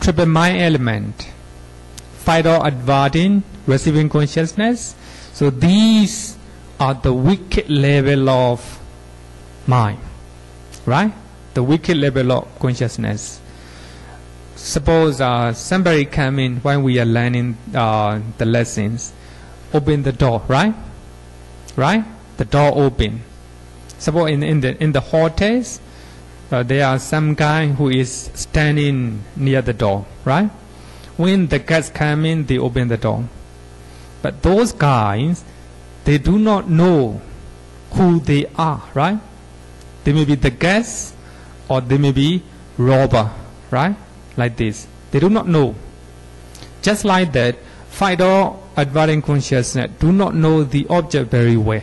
triple mind element, five-door adverting, receiving consciousness. So these are the wicked level of mind, right? The wicked level of consciousness. Suppose somebody come in when we are learning the lessons, open the door, right? Right? The door open. Suppose in the hotels, there are some guy who is standing near the door, right? When the guests come in, they open the door. But those guys, they do not know who they are, right? They may be the guests or they may be robber, right? Like this. They do not know. Just like that, five-door adverting consciousness do not know the object very well.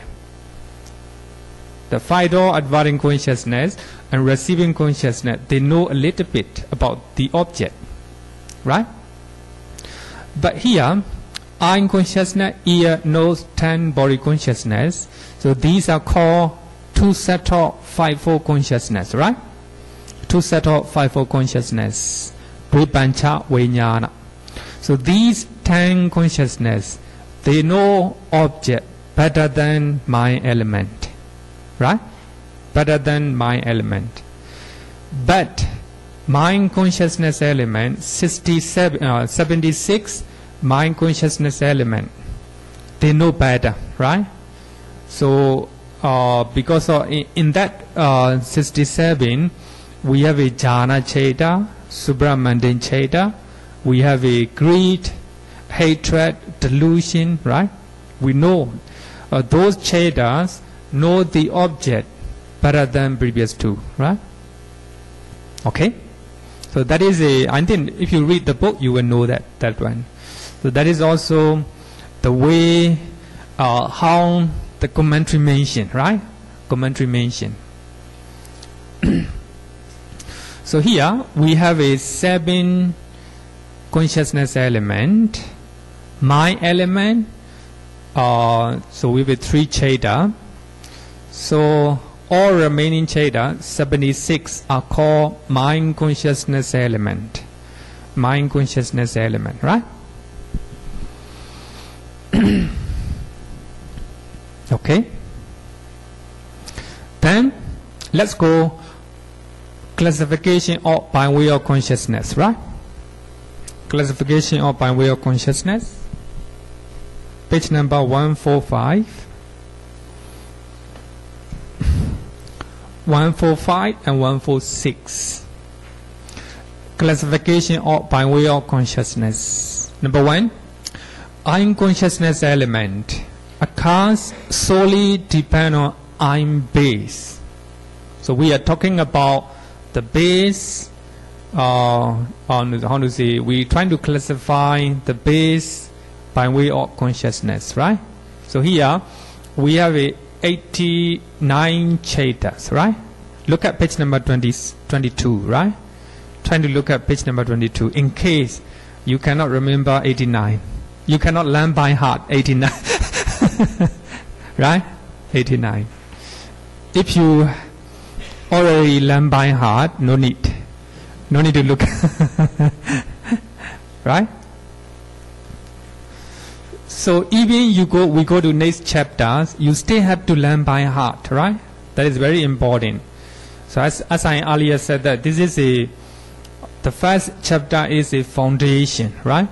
The five-door adverting consciousness and receiving consciousness, they know a little bit about the object, right? But here, eye consciousness, ear, nose, tongue, body consciousness. So these are called two set of five-fold consciousness, right? Two set of five-fold consciousness. Vipancha vijnana. So these 10 consciousness, they know object better than mind element, right? Better than mind element. But mind consciousness element, 76 mind consciousness element, they know better, right? So because in that 67, we have a jhana cheta, supramundane cheta, we have a greed, hatred, delusion, right? We know those chetas know the object better than previous two, right? Okay? So that is I think if you read the book, you will know that one. So that is also the way how the commentary mention, right? Commentary mention. So here we have a 7 consciousness element, mind element. So we have a 3 cheta. So all remaining cheta, 76, are called mind consciousness element. Mind consciousness element, right? Okay. Then let's go classification of by way of consciousness, right? Classification of by way of consciousness. Page number 145. 145 and 146. Classification of by way of consciousness. Number 1, unconsciousness element occurs solely depend on I'm base. So we are talking about the base. On how to say, we trying to classify the base by way of consciousness, right? So here we have a 89 chetas, right? Look at page number 22, right? Trying to look at page number 22 in case you cannot remember 89. You cannot learn by heart 89. Right? 89. If you already learn by heart, no need to look. Right? So even we go to next chapters, you still have to learn by heart, right? That is very important. So as I earlier said, that this is the first chapter is a foundation, right?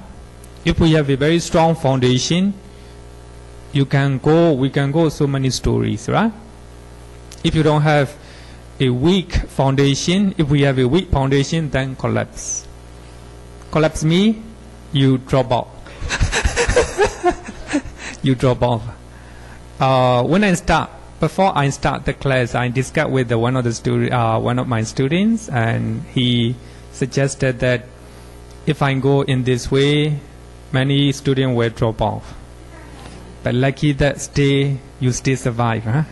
If we have a very strong foundation, we can go so many stories, right? If you don't have a weak foundation, if we have a weak foundation, then collapse. Collapse me, you drop out. You drop off. Before I start the class, I discussed with one of my students, and he suggested that if I go in this way, many students will drop off. But lucky that you still survive, huh?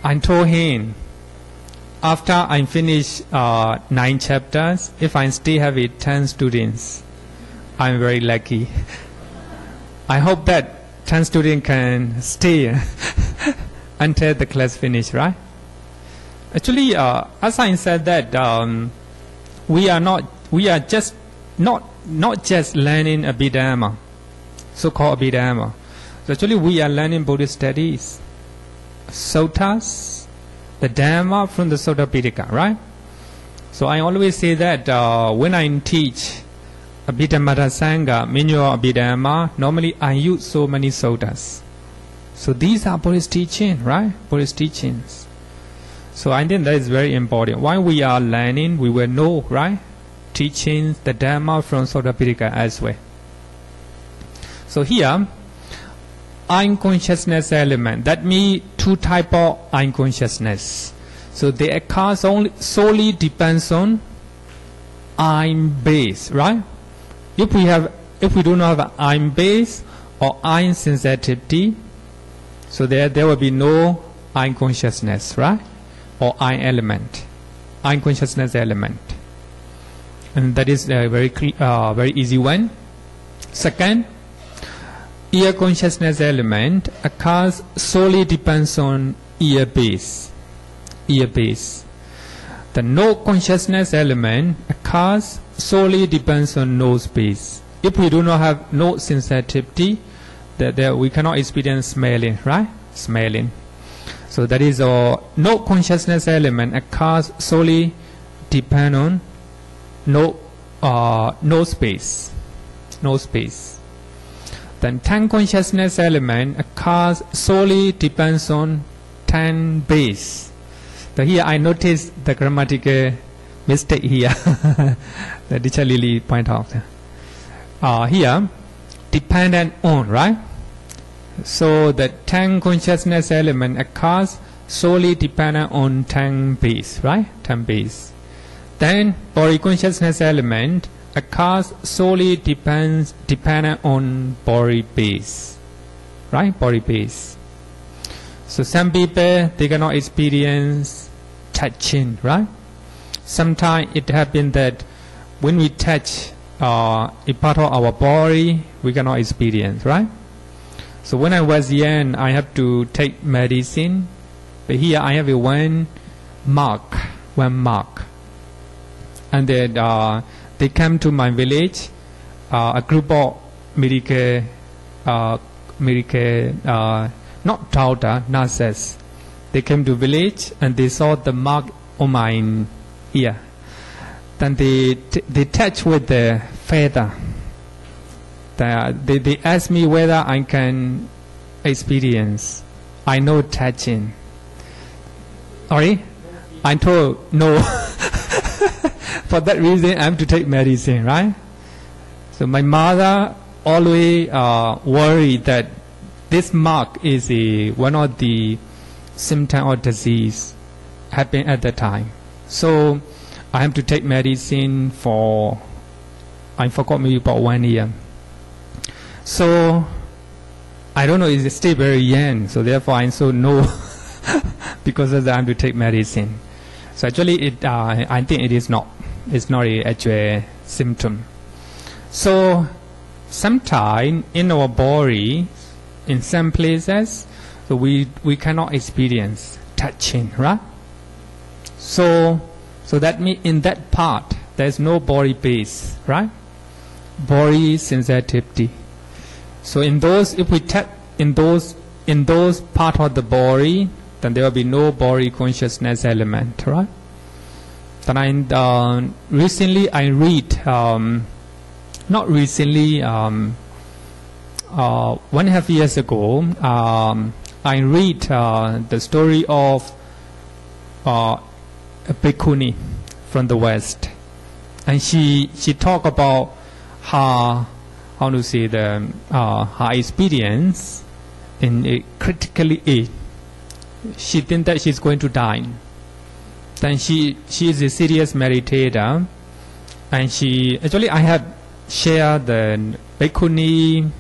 I told him, after I finish 9 chapters, if I still have 10 students, I'm very lucky. I hope that 10 students can stay until the class finish, right? Actually, as I said that we are just not just learning Abhidhamma, so-called Abhidhamma. So actually, we are learning Buddhist studies, suttas, the Dhamma from the Sutta Pitaka, right? So I always say that when I teach Abhidhamma Sangha, Minyo Abhidhamma, normally I use so many suttas. So these are Buddhist teachings, right? Buddhist teachings. So I think that is very important. While we are learning, we will know, right? Teachings, the Dhamma from Sutta Pitaka as well. So here, unconsciousness element. That means 2 types of unconsciousness. So they occur solely depends on I'm base, right? If we do not have I'm base or I'm sensitivity, so there will be no unconsciousness, right? Or I element, unconsciousness element, and that is a very easy one. Second, ear consciousness element occurs solely depends on ear base. Ear base. The nose consciousness element occurs solely depends on nose base. If we do not have nose sensitivity, that we cannot experience smelling, right? Smelling. So that is our no consciousness element occurs solely depend on no space. No space. Then tongue consciousness element occurs solely depends on tongue base. So here I noticed the grammatical mistake here. The teacher Lily point out. Here, dependent on, right? So the tongue consciousness element occurs solely dependent on tongue base, right? Tongue base. Then body consciousness element occurs solely dependent on body base, right? Body base. So some people, they cannot experience touching, right? Sometimes it happens that when we touch a part of our body, we cannot experience, right? So when I was young, I have to take medicine. But here I have one mark. And then they come to my village, a group of medical, not doctor, nurses. They came to village and they saw the mark on my ear. Then they touch with the feather. They asked me whether I can experience. I know touching. Sorry? I told no. For that reason, I have to take medicine, right? So my mother always worried that this mark is one of the symptoms of disease happened at the time. So I have to take medicine for, I forgot, maybe about 1 year. So I don't know, it's still very young, so therefore I so know because of that I have to take medicine. So actually I think it's not an actual symptom. So sometimes in our body, in some places, so we cannot experience touching, right? So that means in that part there is no body base, right? Body sensitivity. So in those, if we tap in those part of the body, then there will be no body consciousness element, right? Then recently I read not recently, 1.5 years ago, I read the story of a bhikkhuni from the West, and she talked about her her experience in a critically ill. She thinks that she's going to die. Then she is a serious meditator, and I had shared the bhikkhuni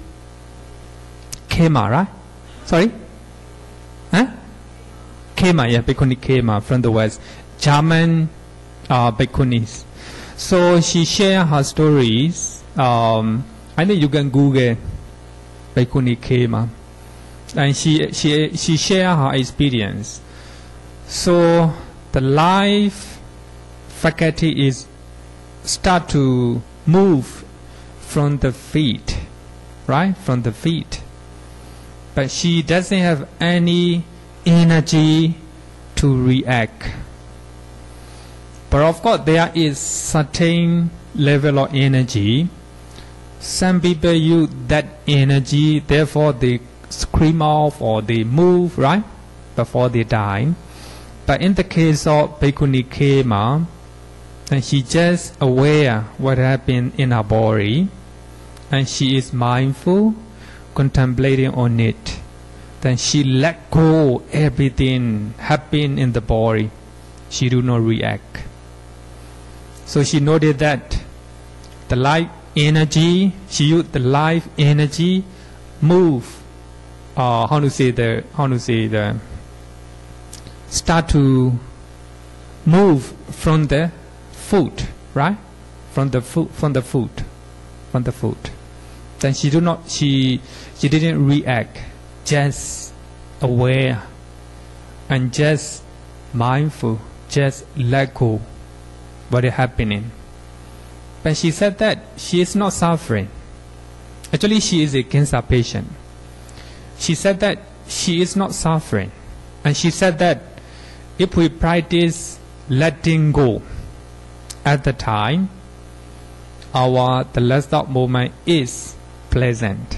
Khema, right? Sorry? Huh? Khema, yeah, bhikkhuni Khema from the West. German bhikkhunis. So she shared her stories. I think you can Google bhikkhuni Khema. And she shared her experience. So the life faculty is start to move from the feet, right? From the feet. But she doesn't have any energy to react. But of course there is certain level of energy. Some people use that energy, therefore they scream off or they move, right? Before they die. But in the case of bhikkhuni Khema, and she just aware what happened in her body, and she is mindful, contemplating on it. Then she let go everything happen in the body. She do not react. So she noted that the life energy, she used the life energy move. Start to move from the foot, right? From the foot. Then she didn't react, just aware and just mindful, just let go what is happening. But she said that she is not suffering. Actually, she is a cancer patient. She said that she is not suffering. And she said that if we practice letting go at the time, the last thought moment is pleasant,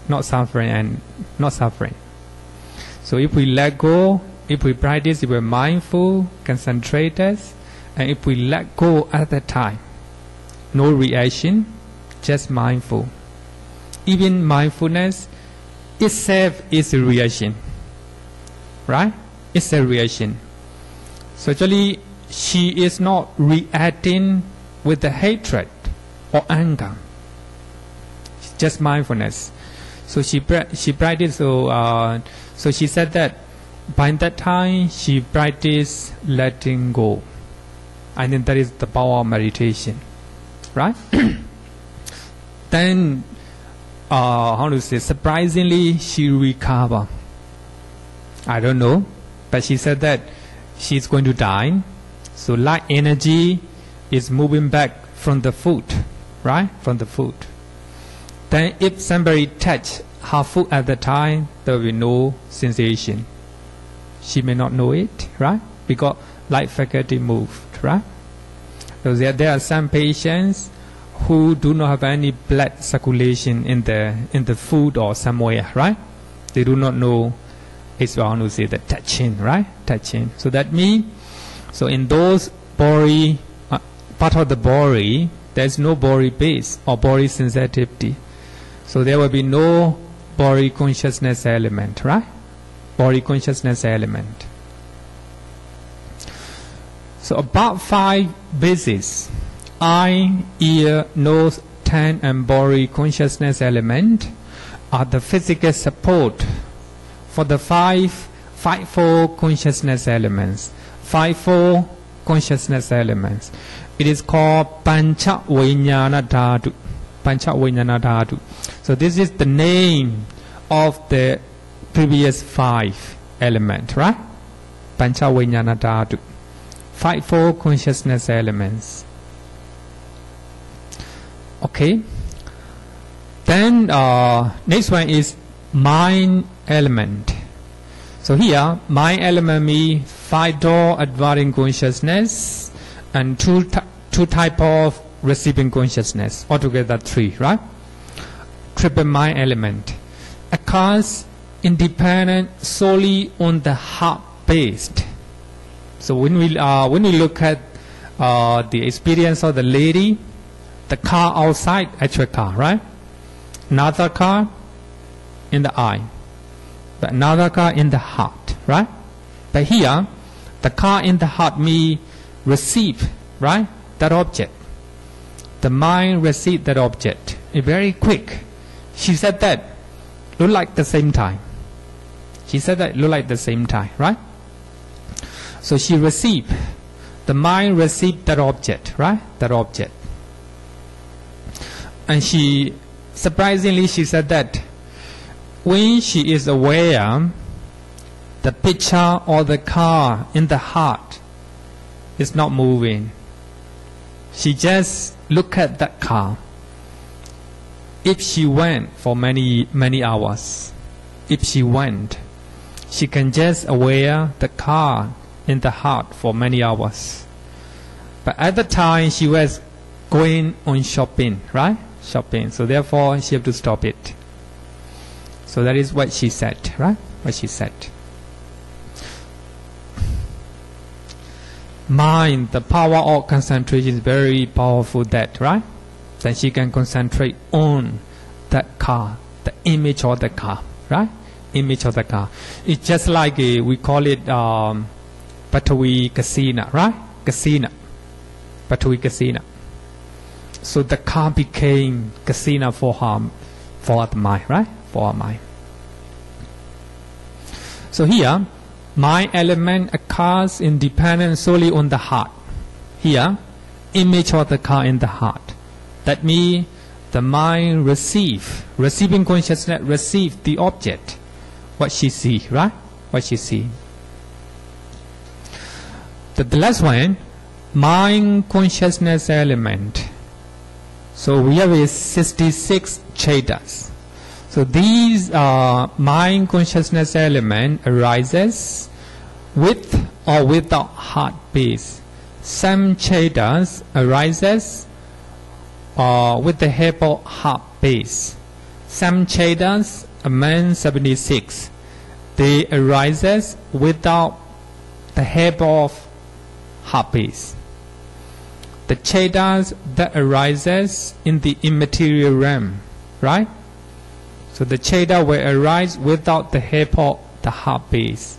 not suffering and not suffering. So if we let go, if we practice, if we're mindful, concentrated, and if we let go at the time, no reaction, just mindful. Even mindfulness itself is a reaction, right? It's a reaction. So actually, she is not reacting with the hatred or anger. It's just mindfulness. So she practiced. So she said that by that time she practiced letting go. I think that is the power of meditation, right? Then, surprisingly, she recovered. I don't know, but she said that she's going to die. So light energy is moving back from the foot, right? From the foot. Then if somebody touch her foot at the time, there will be no sensation. She may not know it, right? Because light faculty moved, right? So there are some patients who do not have any blood circulation in the foot or somewhere, right? They do not know. It's the touching, right? Touching. So that means, so in those body, part of the body, there's no body base or body sensitivity. So there will be no body consciousness element, right? Body consciousness element. So about 5 bases: eye, ear, nose, tongue, and body consciousness element are the physical support for the fivefold consciousness elements. Fivefold consciousness elements. It is called Pancha Vijnana Dhatu. Pancha Vijnana Dhatu. So this is the name of the previous 5 elements, right? Pancha Vijnana Dhatu. Fivefold consciousness elements. Okay. Then next one is mind element. So here, mind element means 5 door advancing consciousness and two type of receiving consciousness. Altogether 3, right? Triple mind element occurs independent solely on the heart based. So when we look at the experience of the lady, the car outside, actual car, right? Another car in the eye, but another car in the heart, right? But here, the car in the heart may receive, right, that object. The mind receives that object. It's very quick. She said that look like the same time. She said that look like the same time, right? So she received. The mind received that object, right? That object. And she, surprisingly, she said that when she is aware, the picture or the car in the heart is not moving. She just look at that car. If she went for many hours, if she went, she can just aware the car in the heart for many hours. But at the time she was going on shopping, right? Shopping. So therefore she have to stop it. So that is what she said, right? What she said. Mind, the power of concentration is very powerful, that, right? Then she can concentrate on that car, the image of the car, right? Image of the car. It's just like we call it Patawi Kasina, right? Kasina. Patawi Kasina. So the car became Kasina for her, for the mind, right? For our mind. So here, mind element occurs independent solely on the heart. Here, image of the car in the heart. That means the mind receiving consciousness, receive the object, what she see, right? What she see. The last one, mind consciousness element. So we have a 66 chetas. So these mind consciousness element arises with or without heart base. Some chetas arises with the help of heart base. Some chetas, among 76, they arises without the help of heart base. The chetas that arises in the immaterial realm, right? So the cheta will arise without the help of the heart base,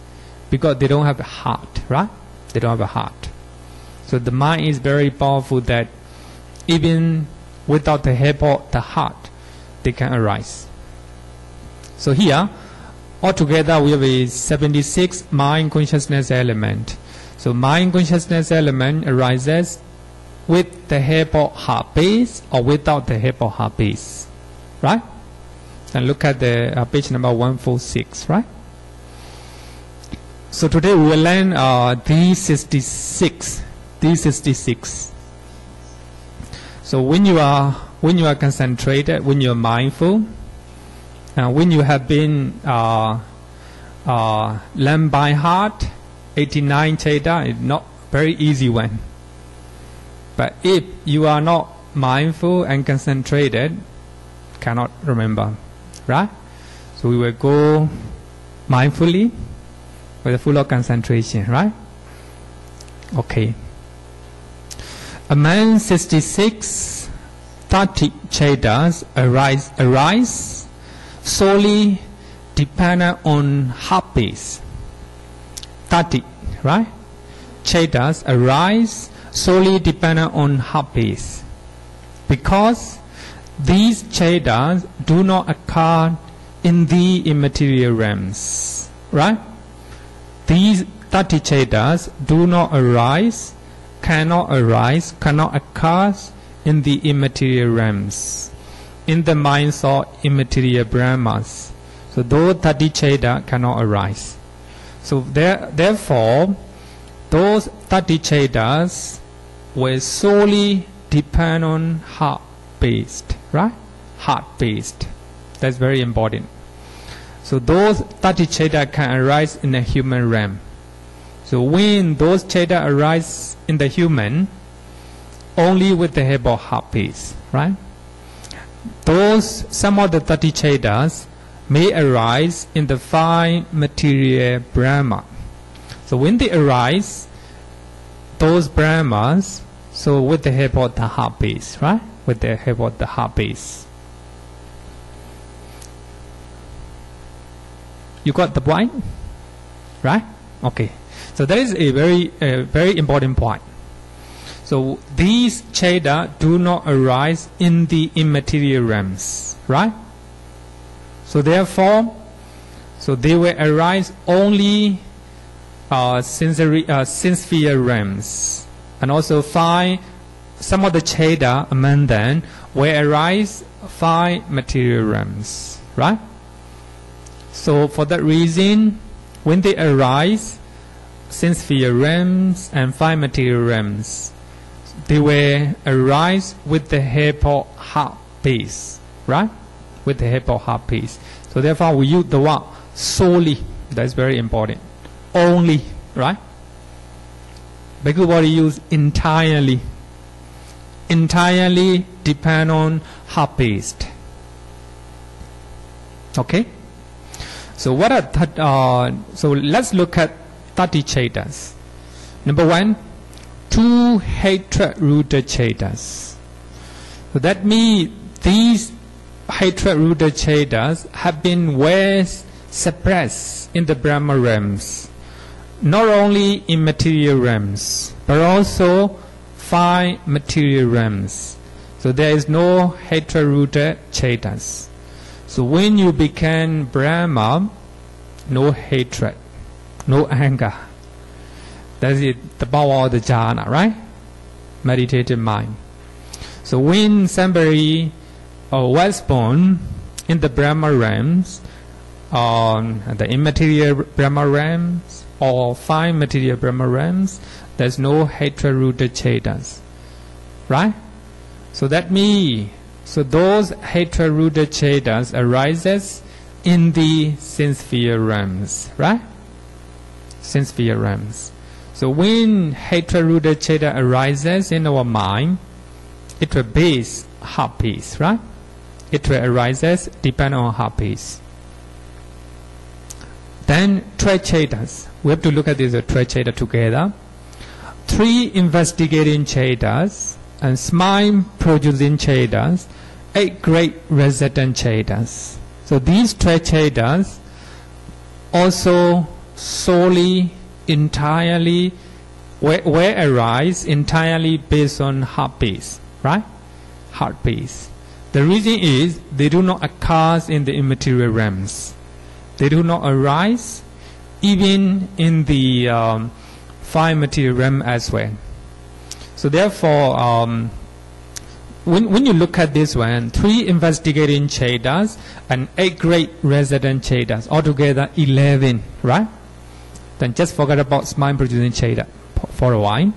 because they don't have a heart, right? They don't have a heart. So the mind is very powerful, that even without the help of the heart, they can arise. So here, altogether we have a 76 mind consciousness element. So mind consciousness element arises with the help of heart base or without the help of heart base, right? And look at the page number 146, right? So today we will learn these 66. So when you are concentrated, when you are mindful, when you have been learned by heart, 89 cheta is not very easy one. But if you are not mindful and concentrated, cannot remember, right? So we will go mindfully with a full of concentration, right? Okay. Among 66, 30 chetas arise solely dependent on heart base. 30, right? Chetas arise solely dependent on heart base, because these chetas do not occur in the immaterial realms, right? These 30 chetas do not arise, cannot occur in the immaterial realms, in the minds of immaterial Brahmas. So those 30 chetas cannot arise. So therefore, those 30 chetas will solely depend on heart-based, right? Heart-based. That's very important. So those 30 chetas can arise in the human realm. So when those chetas arise in the human, only with the help of heart peace, right? Some of the 30 Chetas may arise in the 5 material Brahma. So when they arise, those Brahmas, so with the help of the heart peace, right? With the help of the heart peace. You got the point? Right? Okay. So that is a very important point. So these Cheda do not arise in the immaterial realms, right? So therefore, they will arise only sensory realms, and also some of the Cheda among them will arise 5 material realms, right? So for that reason, when they arise, sensory realms and 5 material realms, they will arise with the help of heart peace, right? With the help of heart peace. So therefore we use the word solely. That's very important. Only, right? Bhikkhu body use entirely. Entirely depend on heart peace. Okay? So what are so let's look at 30 Chetas. Number 1, 2 hatred-rooted Chetas. So that means these hatred-rooted Chetas have been well suppressed in the Brahma realms, not only in material realms, but also 5 material realms. So there is no hatred-rooted Chetas. So when you become Brahma, no hatred, no anger. That's it, the power of the jhana, right? Meditative mind. So when somebody was born in the Brahma realms, the immaterial Brahma realms, or 5 material Brahma realms, there's no hatred-rooted Chetas, right? So that means, so those hatred-rooted Chetas arises in the sense-sphere realms, right? Sense-sphere realms. So when hatred-rooted Cheta arises in our mind, it will base heart peace, right? It will arises depend on heart peace. Then 12 Chetas. We have to look at these 12 Chetas together. 3 investigating Chetas and smile producing Chetas, 8 great resident Chetas. So these 12 Chetas also solely, entirely, will arise entirely based on heart peace, right? Heart peace. The reason is they do not occur in the immaterial realms. They do not arise even in the 5 material realm as well. So therefore, when you look at this one, 3 investigating Chetas and 8 great resident Chetas, altogether 11, right? Then just forget about smile producing Cheta for a while.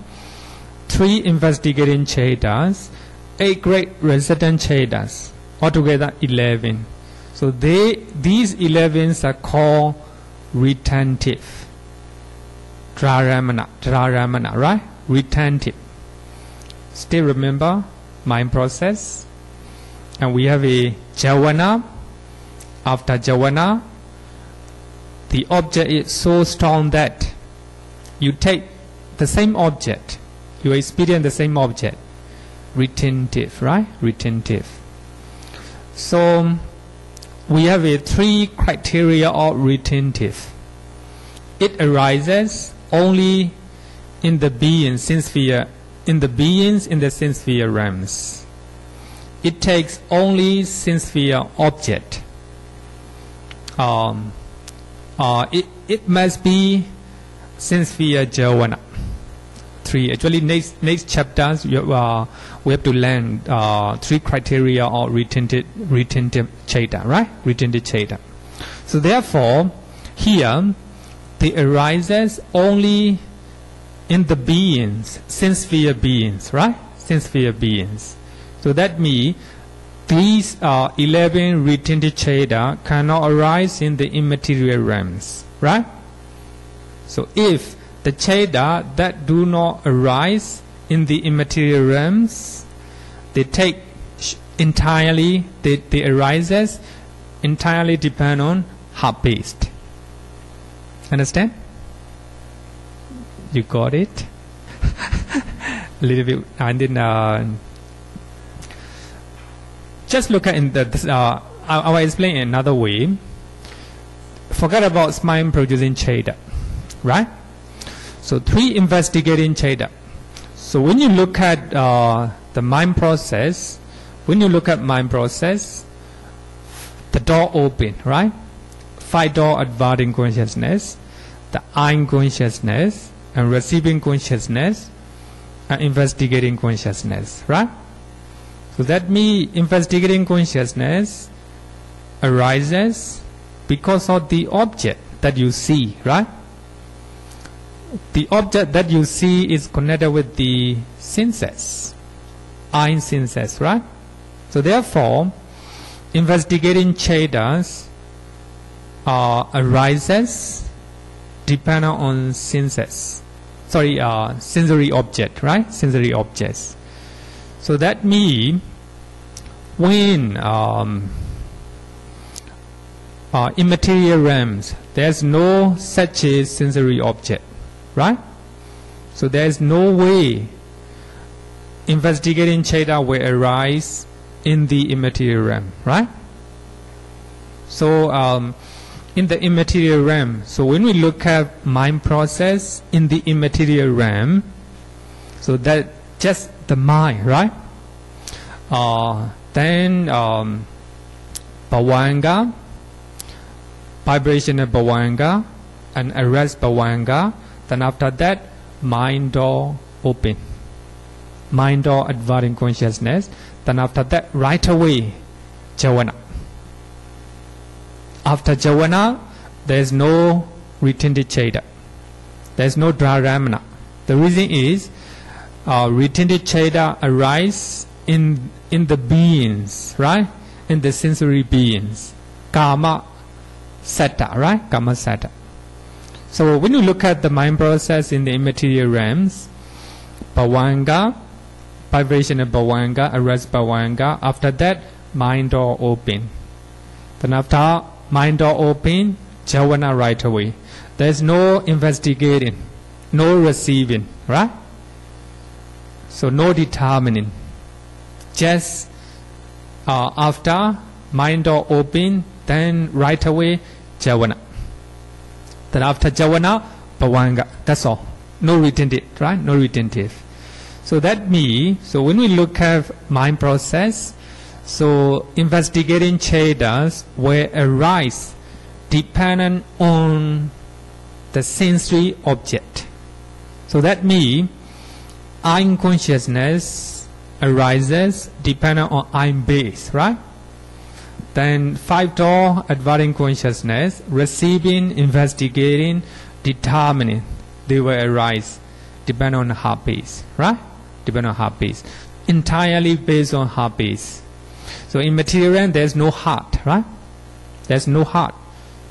3 investigating Chetas, 8 great resident Chetas, altogether 11. So these 11s are called retentive. Dharamana, right? Retentive. Still remember mind process. And we have a javana. After javana, the object is so strong that you take the same object, you experience the same object. Retentive, right? Retentive. So we have a 3 criteria of retentive. It arises only in the beings, sense-sphere, in the beings in the sense-sphere realms. It takes only sense-sphere object. It must be sense-sphere javana. 3. Actually, next chapters we have to learn 3 criteria of retentive Cheta, right? Retentive Cheta. So therefore, here they arises only in the beings, sense-sphere beings, right? Sense-sphere beings. So that means these 11 retentive Cheta cannot arise in the immaterial realms, right? So if the Cheta that do not arise in the immaterial realms, they take entirely, they arises entirely depend on heart-based. Understand? You got it? A little bit. And then just look at in the. I will explain in another way. Forget about smile producing cheda, right? So 3 investigating cheda. So when you look at the mind process, the door open, right? 5 door adverting consciousness, the I consciousness, and receiving consciousness, and investigating consciousness, right? So that means investigating consciousness arises because of the object that you see, right? The object that you see is connected with the senses, I senses, right? So therefore, investigating chedas arises depending on senses. Sensory object, right? Sensory objects. So that means when immaterial realms, there's no such a sensory object, right? So there's no way investigating cheda will arise in the immaterial realm, right? So in the immaterial realm, so when we look at mind process in the immaterial realm, so that just the mind, right? Then bhavanga, vibrational bhavanga, and arrest bhavanga. Then after that, mind door open, mind door adverting consciousness. Then after that, right away, javana. After javana, there is no retinted cheda. There is no dharamana. The reason is retinted cheda arise in the beings, right? In the sensory beings, kama satta, right? Kama satta. So when you look at the mind process in the immaterial realms, bhavanga, vibrational bhavanga, arrest bhavanga. After that, mind door open. Then after mind door open, javana right away. There is no investigating, no receiving, right? So no determining. Just after mind door open, then right away javana. Then after javana, bhavanga. That's all. No retentive, right? No retentive. So that means, so when we look at mind process, so investigating chedas will arise dependent on the sensory object. So that means I consciousness arises dependent on I base, right? Then 5 door adverting consciousness, receiving, investigating, determining, they will arise depend on heart base, right? Depend on heart base. Entirely based on heart base. So in material there's no heart, right? There's no heart.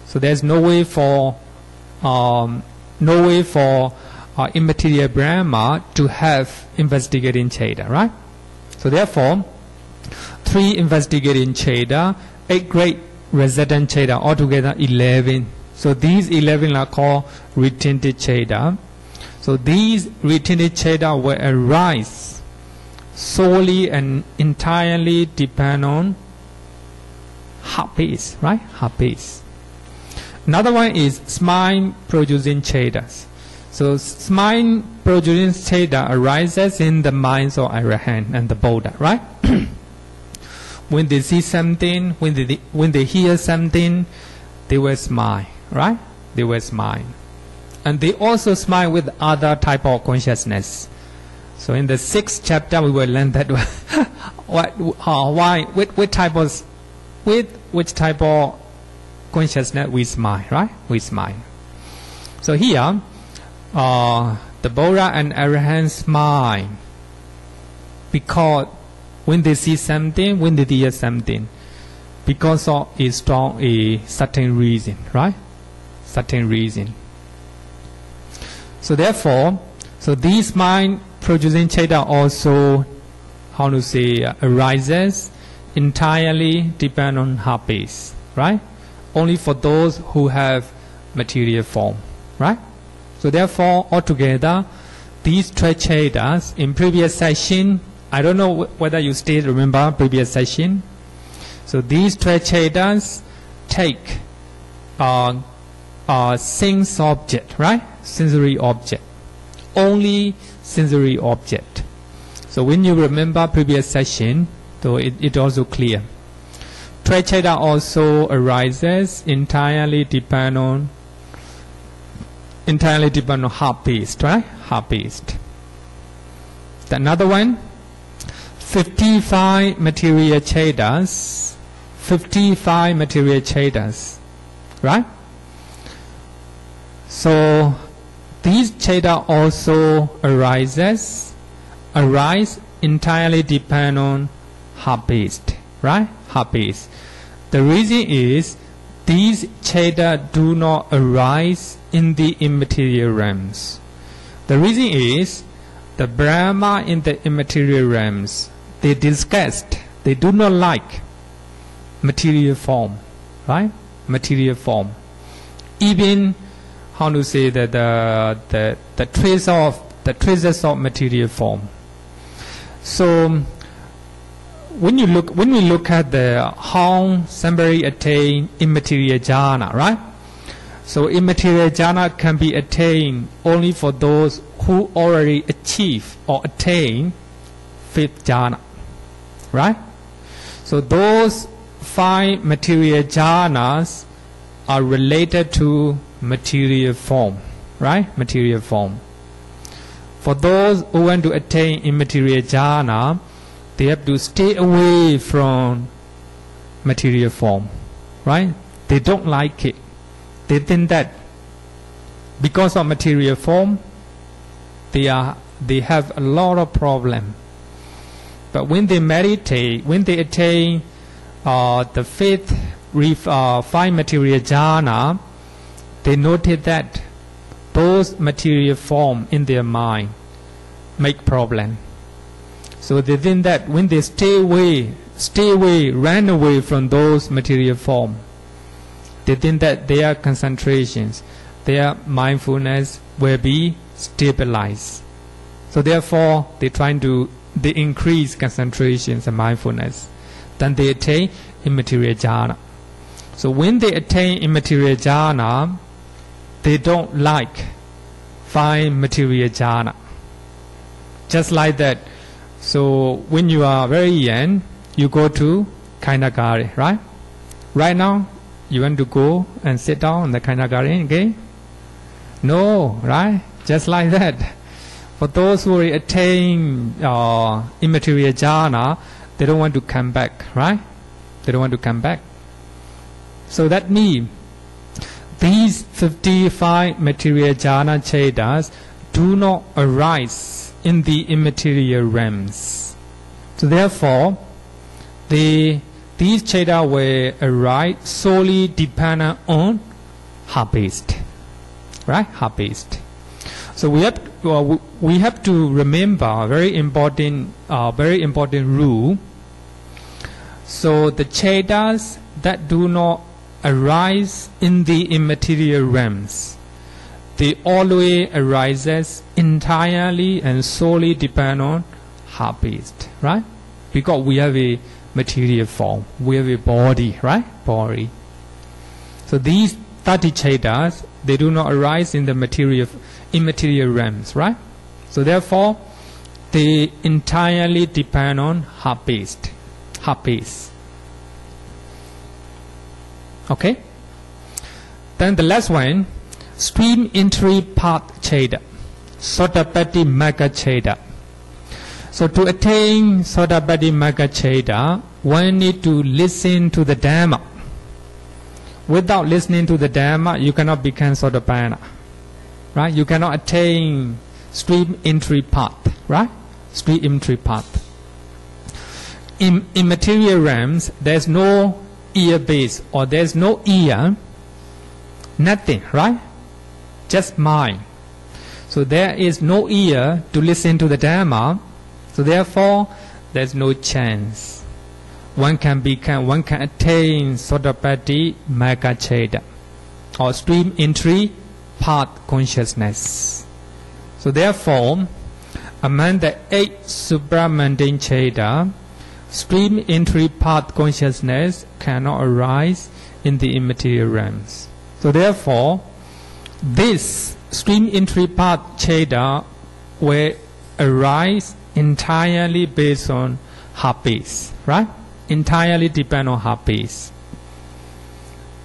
So there's no way for immaterial Brahma to have investigating cheda, right? So therefore, 3 investigating cheda, 8 great resident cheda, altogether 11. So these 11 are called retentive cheda. So these retentive cheda will arise solely and entirely depend on heart base, right? Heart base. Another one is smile producing chedas. So smile producing cheda arises in the minds of Arahant and the Buddha, right? When they see something, when they hear something, they will smile, right? They will smile. And they also smile with other type of consciousness. So in the 6th chapter we will learn that which type of consciousness we smile, right? We smile. So here, the Buddha and Arahant smile because when they see something, when they hear something, because of a strong certain reason, right? Certain reason. So therefore, so these mind producing Cheda also, how to say, arises entirely depend on habits, right? Only for those who have material form, right? So therefore, altogether, these 12 Chedas in previous session, I don't know whether you still remember previous session. So these 12 Chedas take sense object, right? Sensory object. Only sensory object. So when you remember previous session, so it also clear. 12 Cheda also arises entirely depend on heart-based, right? Heart-based. Another one, 55 material Chedas. 55 material Chedas, right? So these Cheda also arise entirely depend on heart-based, right? Heart-based. The reason is these Cheda do not arise in the immaterial realms. The reason is the Brahma in the immaterial realms, they disgust, they do not like material form, right? Material form. Even how to say that the traces of material form. So when we look at the how somebody attain immaterial jhana, right? So immaterial jhana can be attained only for those who already achieve or attain fifth jhana, right? So those 5 material jhanas are related to material form, right? Material form. For those who want to attain immaterial jhana, they have to stay away from material form, right? They don't like it. They think that because of material form, they have a lot of problem. But when they meditate, when they attain the fifth 5 material jhana, they noted that those material form in their mind make problem. So they think that when they stay away, run away from those material form, they think that their concentrations, their mindfulness will be stabilized. So therefore, they increase concentrations and mindfulness. Then they attain immaterial jhana. So when they attain immaterial jhana, they don't like 5 material jhana. Just like that. So when you are very young, you go to Kainagari, right? Right now, you want to go and sit down in the Kainagari again? No, right? Just like that. For those who attain immaterial jhana, they don't want to come back, right? They don't want to come back. So that means these 55 material jhana chedas do not arise in the immaterial realms. So therefore, these chedas will arise solely dependent on heart-based, right? Heart-based. So we have to remember a very important rule. So the chedas that do not arise in the immaterial realms, they always arises entirely and solely depend on heart-based, right? Because we have a material form, we have a body, right? Body. So these 30 chedas, they do not arise in the immaterial realms, right? So therefore, they entirely depend on heart-based. Heart-based. Okay? Then the last one, stream entry path cheda, Sotapatti Magga cheda. So to attain Sotapatti Magga cheda, one need to listen to the Dhamma. Without listening to the Dhamma, you cannot become Sotapanna, right? You cannot attain stream entry path, right? Stream entry path. In material realms, there's no ear base or there's no ear, nothing, right? Just mind. So there is no ear to listen to the Dhamma. So therefore, there's no chance. One can attain Sotapaddi Magga or stream entry path consciousness. So therefore, among the 8 supramundane cheda, stream entry path consciousness cannot arise in the immaterial realms. So therefore, this stream entry path cheda will arise entirely based on habits, right? Entirely depend on habits.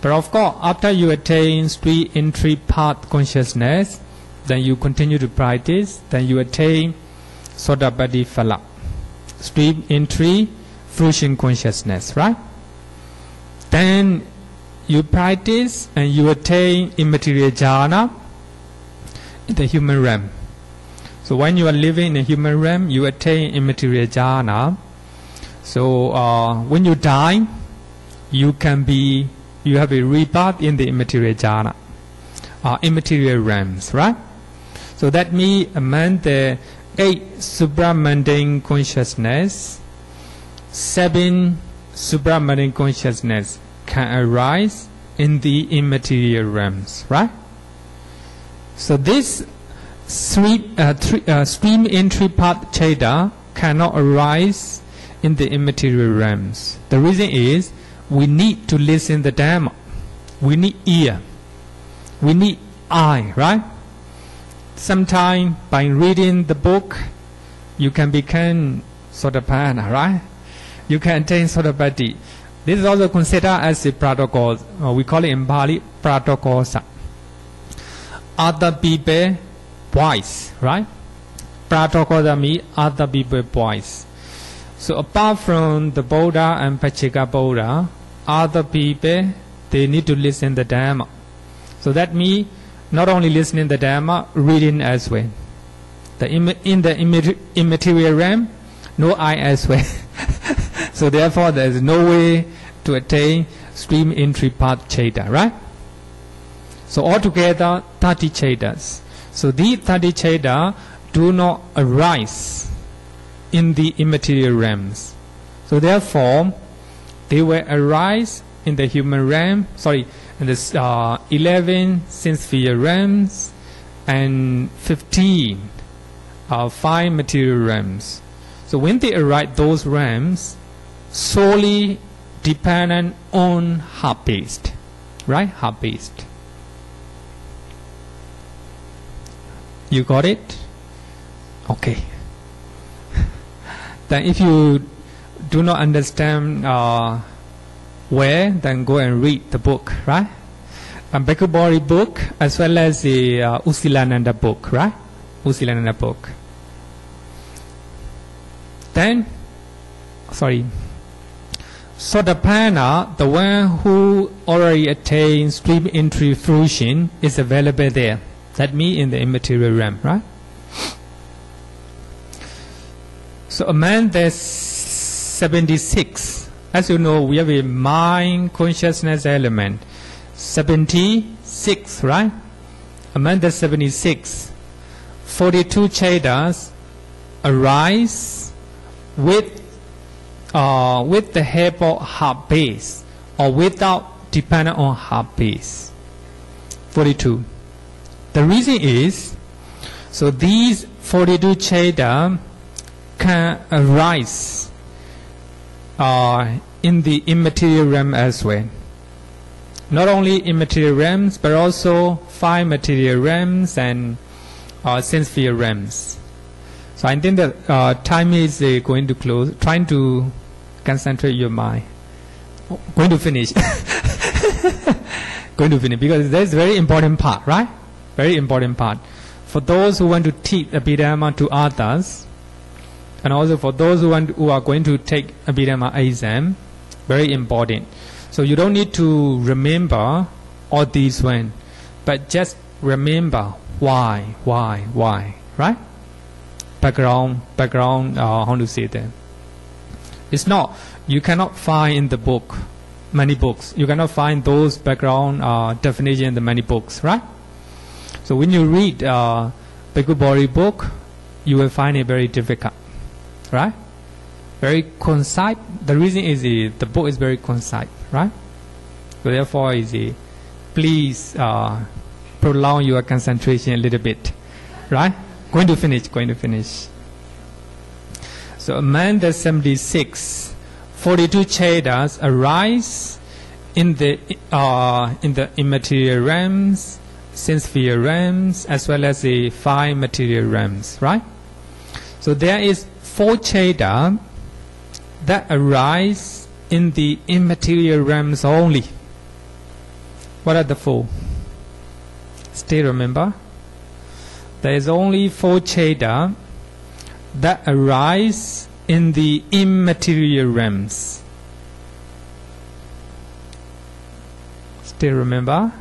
But of course, after you attain stream entry path consciousness, then you continue to practice, then you attain Sotapaddi Phala, stream entry fruition consciousness, right? Then you practice and you attain immaterial jhana in the human realm. So when you are living in the human realm, you attain immaterial jhana. So when you die, you have a rebirth in the immaterial jhana, immaterial realms, right? So that means among the 8 supramundane consciousness, 7 supramundane consciousness can arise in the immaterial realms, right? So this stream entry path cheda cannot arise in the immaterial realms. The reason is we need to listen the Dhamma. We need ear. We need eye, right? Sometimes by reading the book, you can become Sotapanna, right? You can attain Sotapaddi. This is also considered as a protocol. We call it in Pali pratokosa. Other people voice, right? Pratokosa means other people voice. So apart from the Buddha and Pacceka Buddha, other people, they need to listen the Dhamma. So that means not only listening the Dhamma, reading as well. In the immaterial realm, no eye as well. So therefore, there is no way to attain stream entry path cheda, right? So altogether, 30 chedas. So these 30 cheda do not arise in the immaterial realms. So therefore, they will arise in the human realm, in the 11 sense sphere realms and 15 5 material realms. So when they arise those realms, solely dependent on heart-based, right? Heart-based. You got it? Okay. Then if you do not understand where, then go and read the book, right? Bhikkhubori book as well as the Usilananda book, right? Usilananda book. Then, Sotapanna, the one who already attained stream entry fruition, is available there. That means in the immaterial realm, right? So among the 76, as you know, we have a mind consciousness element. 76, right? Among the 76, 42 chedas arise with the help of heart base or without dependent on heart base. 42. The reason is, so these 42 cheda can arise in the immaterial realm as well. Not only immaterial realms, but also 5 material realms and sense sphere realms. So I think that time is going to close. Trying to concentrate your mind. Going to finish. Going to finish because that's a very important part, right? Very important part. For those who want to teach Abhidhamma to others, and also for those who are going to take Abhidhamma exam, very important. So you don't need to remember all these one, but just remember why, right? Background, how to say that? It's not, you cannot find in the book, many books, you cannot find those background definition in the many books, right? So when you read Bhikkhu Bodhi book, you will find it very difficult, right? Very concise. The reason is the book is very concise, right? So therefore, please prolong your concentration a little bit, right? Going to finish. So among the 76, 42 chetas arise in the immaterial realms, sense sphere realms, as well as the 5 material realms, right? So there is 4 chetas that arise in the immaterial realms only. What are the 4? Still remember? There is only 4 chetas that arise in the immaterial realms. Still remember?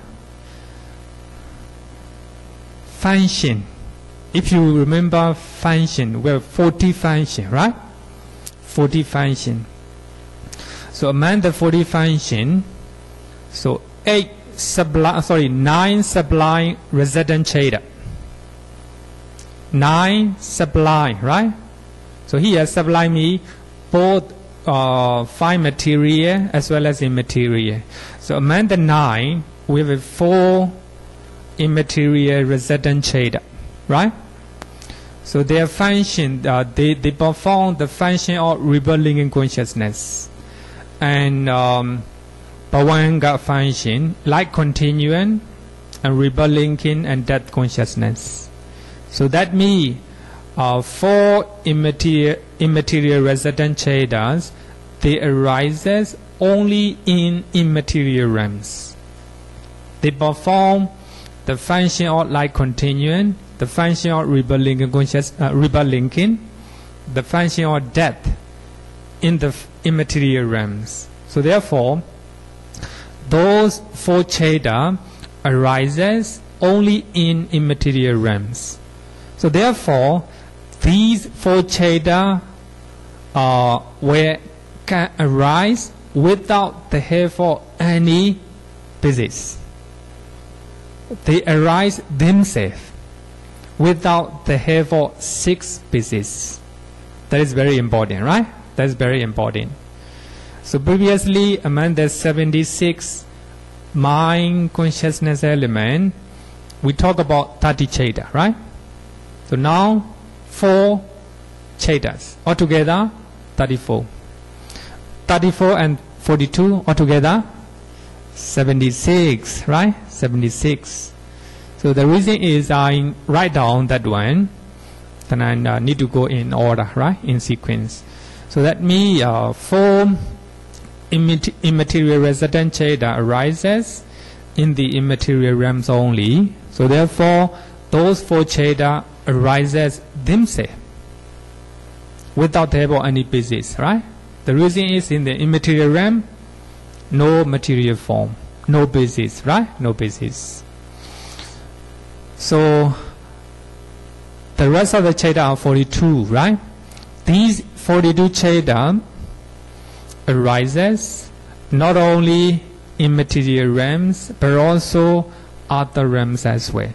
Function. If you remember function, we have 40 function, right? 40 function. So among the 40 function, so 9 sublime resident cheta. 9 sublime, right? So here sublime means both 5 material as well as immaterial. So among the 9, we have 4 immaterial resident cheta, right? So their function, they perform the function of rebirth linking consciousness, and Bhavanga function like continuum and rebirth linking and death consciousness. So that means 4 immaterial resident chetas, they arises only in immaterial realms. They perform the function of like continuum, the function of rebirth linking, the function of death in the immaterial realms. So therefore, those 4 chetas arises only in immaterial realms. So therefore, these 4 chetas can arise without the help of any basis. They arise themselves without the help of 6 bases. That is very important, right? That is very important. So previously, among the 76 mind consciousness element, we talk about 30 chetas, right? So now 4 chetas, altogether 34. 34 and 42 altogether 76, right? 76. So the reason is I write down that one, then I need to go in order, right? In sequence. So that means 4 immaterial resident cheta arises in the immaterial realms only. So therefore, those 4 cheta arises themselves without the help of any basis, right? The reason is in the immaterial realm, no material form, no basis, right? No basis. So the rest of the cheta are 42, right? These 42 cheta arises not only in material realms but also other realms as well.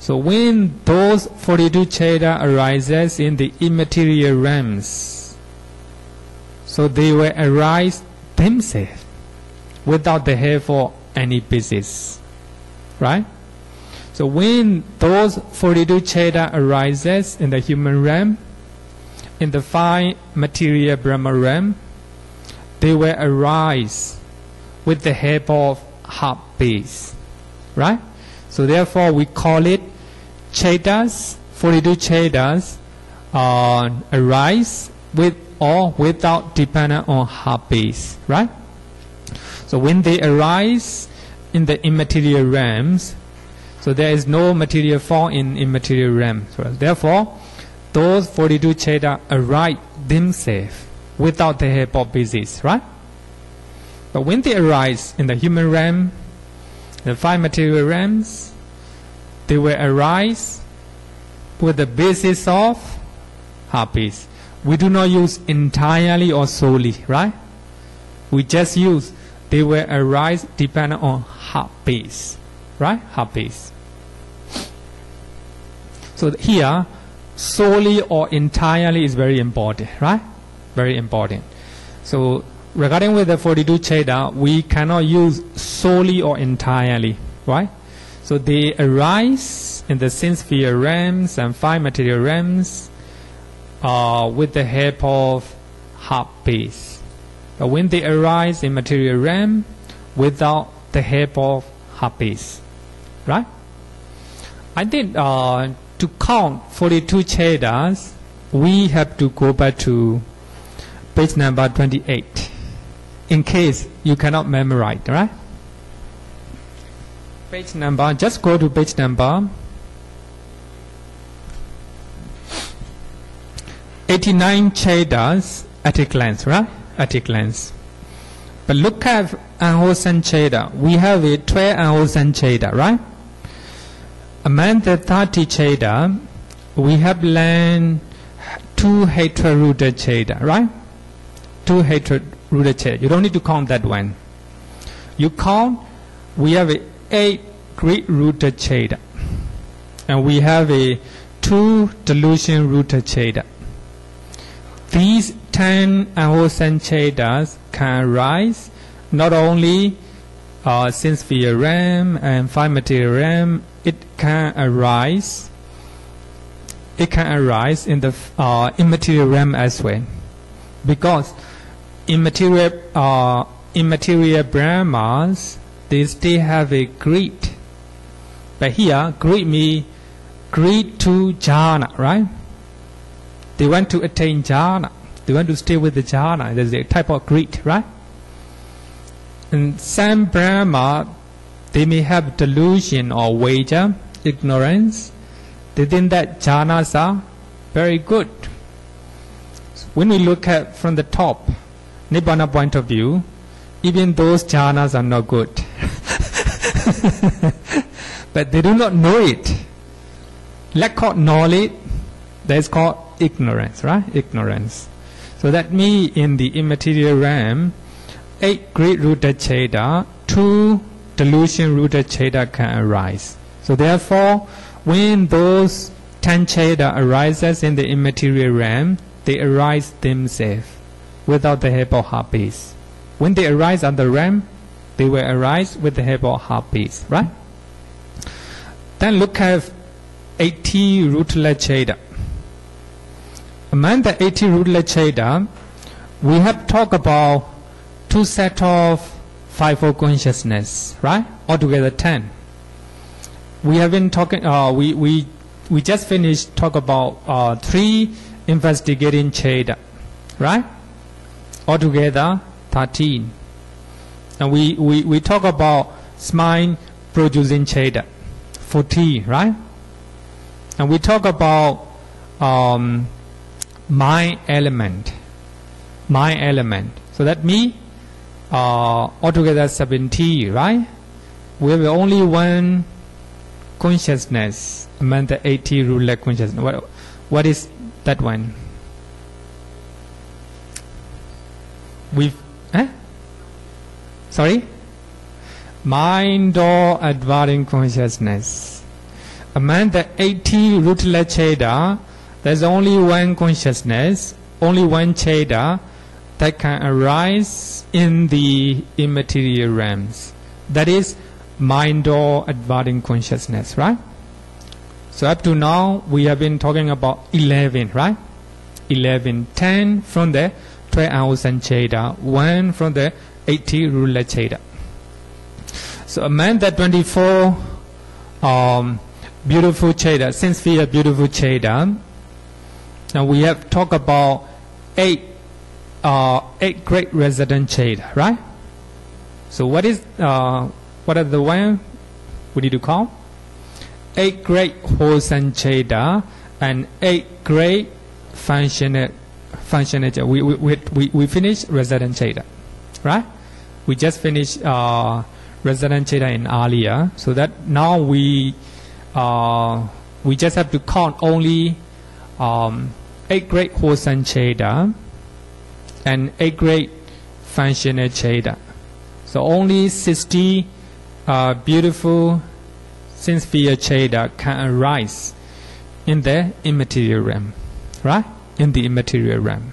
So when those 42 cheta arises in the immaterial realms, so they will arise themselves without the help of any basis, right? So when those 42 cheta arises in the human realm, in the 5 material Brahma realm, they will arise with the help of heart base, right? So therefore we call it chetas, 42 chetas arise with or without dependent on heart base, right? So when they arise in the immaterial realms, so there is no material form in immaterial realms. So therefore, those 42 cheta arise themselves without the help of basis, right? But when they arise in the human realm, the 5 material realms, they will arise with the basis of heart base. We do not use entirely or solely, right? We just use they will arise depending on heart base, right? Heart base. So here, solely or entirely is very important, right? Very important. So regarding with the 42 Cheda, we cannot use solely or entirely, right? So they arise in the sense sphere realms and 5 material realms with the help of heartbeats. But when they arise in material realm without the help of heartbeats, right? I think to count 42 Chedas, we have to go back to page number 28, in case you cannot memorize, right? Page number, just go to page number 89 Chedas at a glance, right? At a glance. But look at unwholesome Cheda. We have a 12 unwholesome Cheda, right? Among the 30 Cheda, we have learned 2 hatred-rooted Cheda, right? 2 hatred-rooted Cheda. You don't need to count that one. You count, we have a 8 greed-rooted Cheda. And we have a 2 delusion-rooted Cheda. These 10 unwholesome Chedas can arise not only since sphere realm and 5 material realm. It can arise in the immaterial realm as well, because immaterial Brahmas, they still have a greed. But here, greed means greed to jhana, right? They want to attain jhana. They want to stay with the jhana. There's a type of greed, right? And some Brahma, they may have delusion or wager, ignorance. They think that jhanas are very good. When we look at from the top, Nibbana point of view, even those jhanas are not good. But they do not know it. Lack of knowledge, that is called ignorance, right? Ignorance. So that means in the immaterial realm, 8 greed-rooted Cheda, 2 delusion-rooted Cheda can arise. So therefore, when those 10 Cheda arises in the immaterial realm, they arise themselves without the help of heartbeats. When they arise on the realm, they will arise with the help of heartbeats, right? Then look at 80 rootless Cheda. Among the 80 rootless Cheda, we have talked about 2 sets of 5-fold consciousness, right? Altogether 10. We have been talking. We just finished talk about 3 investigating Cheda, right? Altogether 13. And we talk about smile producing Cheda, 14, right? And we talk about mind element. So that means altogether 70, right? We have only one consciousness among the 80 rootless consciousness. What is that one? Sorry? Mind or advancing consciousness. Among the 80 rootless Cheda, there's only one consciousness, only one Cheda that can arise in the immaterial realms. That is mind or advancing consciousness, right? So up to now, we have been talking about 11, right? 11, 10 from the 12,000 Cheda, 1 from the 80 rootless Cheda. So among the 24 beautiful Cheda, since we are beautiful Cheda, now we have talked about 8 great resident Cheda, right? So what are the one we need to call? 8 great wholesome Cheda and 8 great functional Cheda. We finished resident Cheda, right? We just finished resident Cheda in earlier, so that now we just have to count only 8 great wholesome Cheda and 8 great functional Cheda. So only 60 beautiful sincere Cheda can arise in the immaterial realm, right? In the immaterial realm,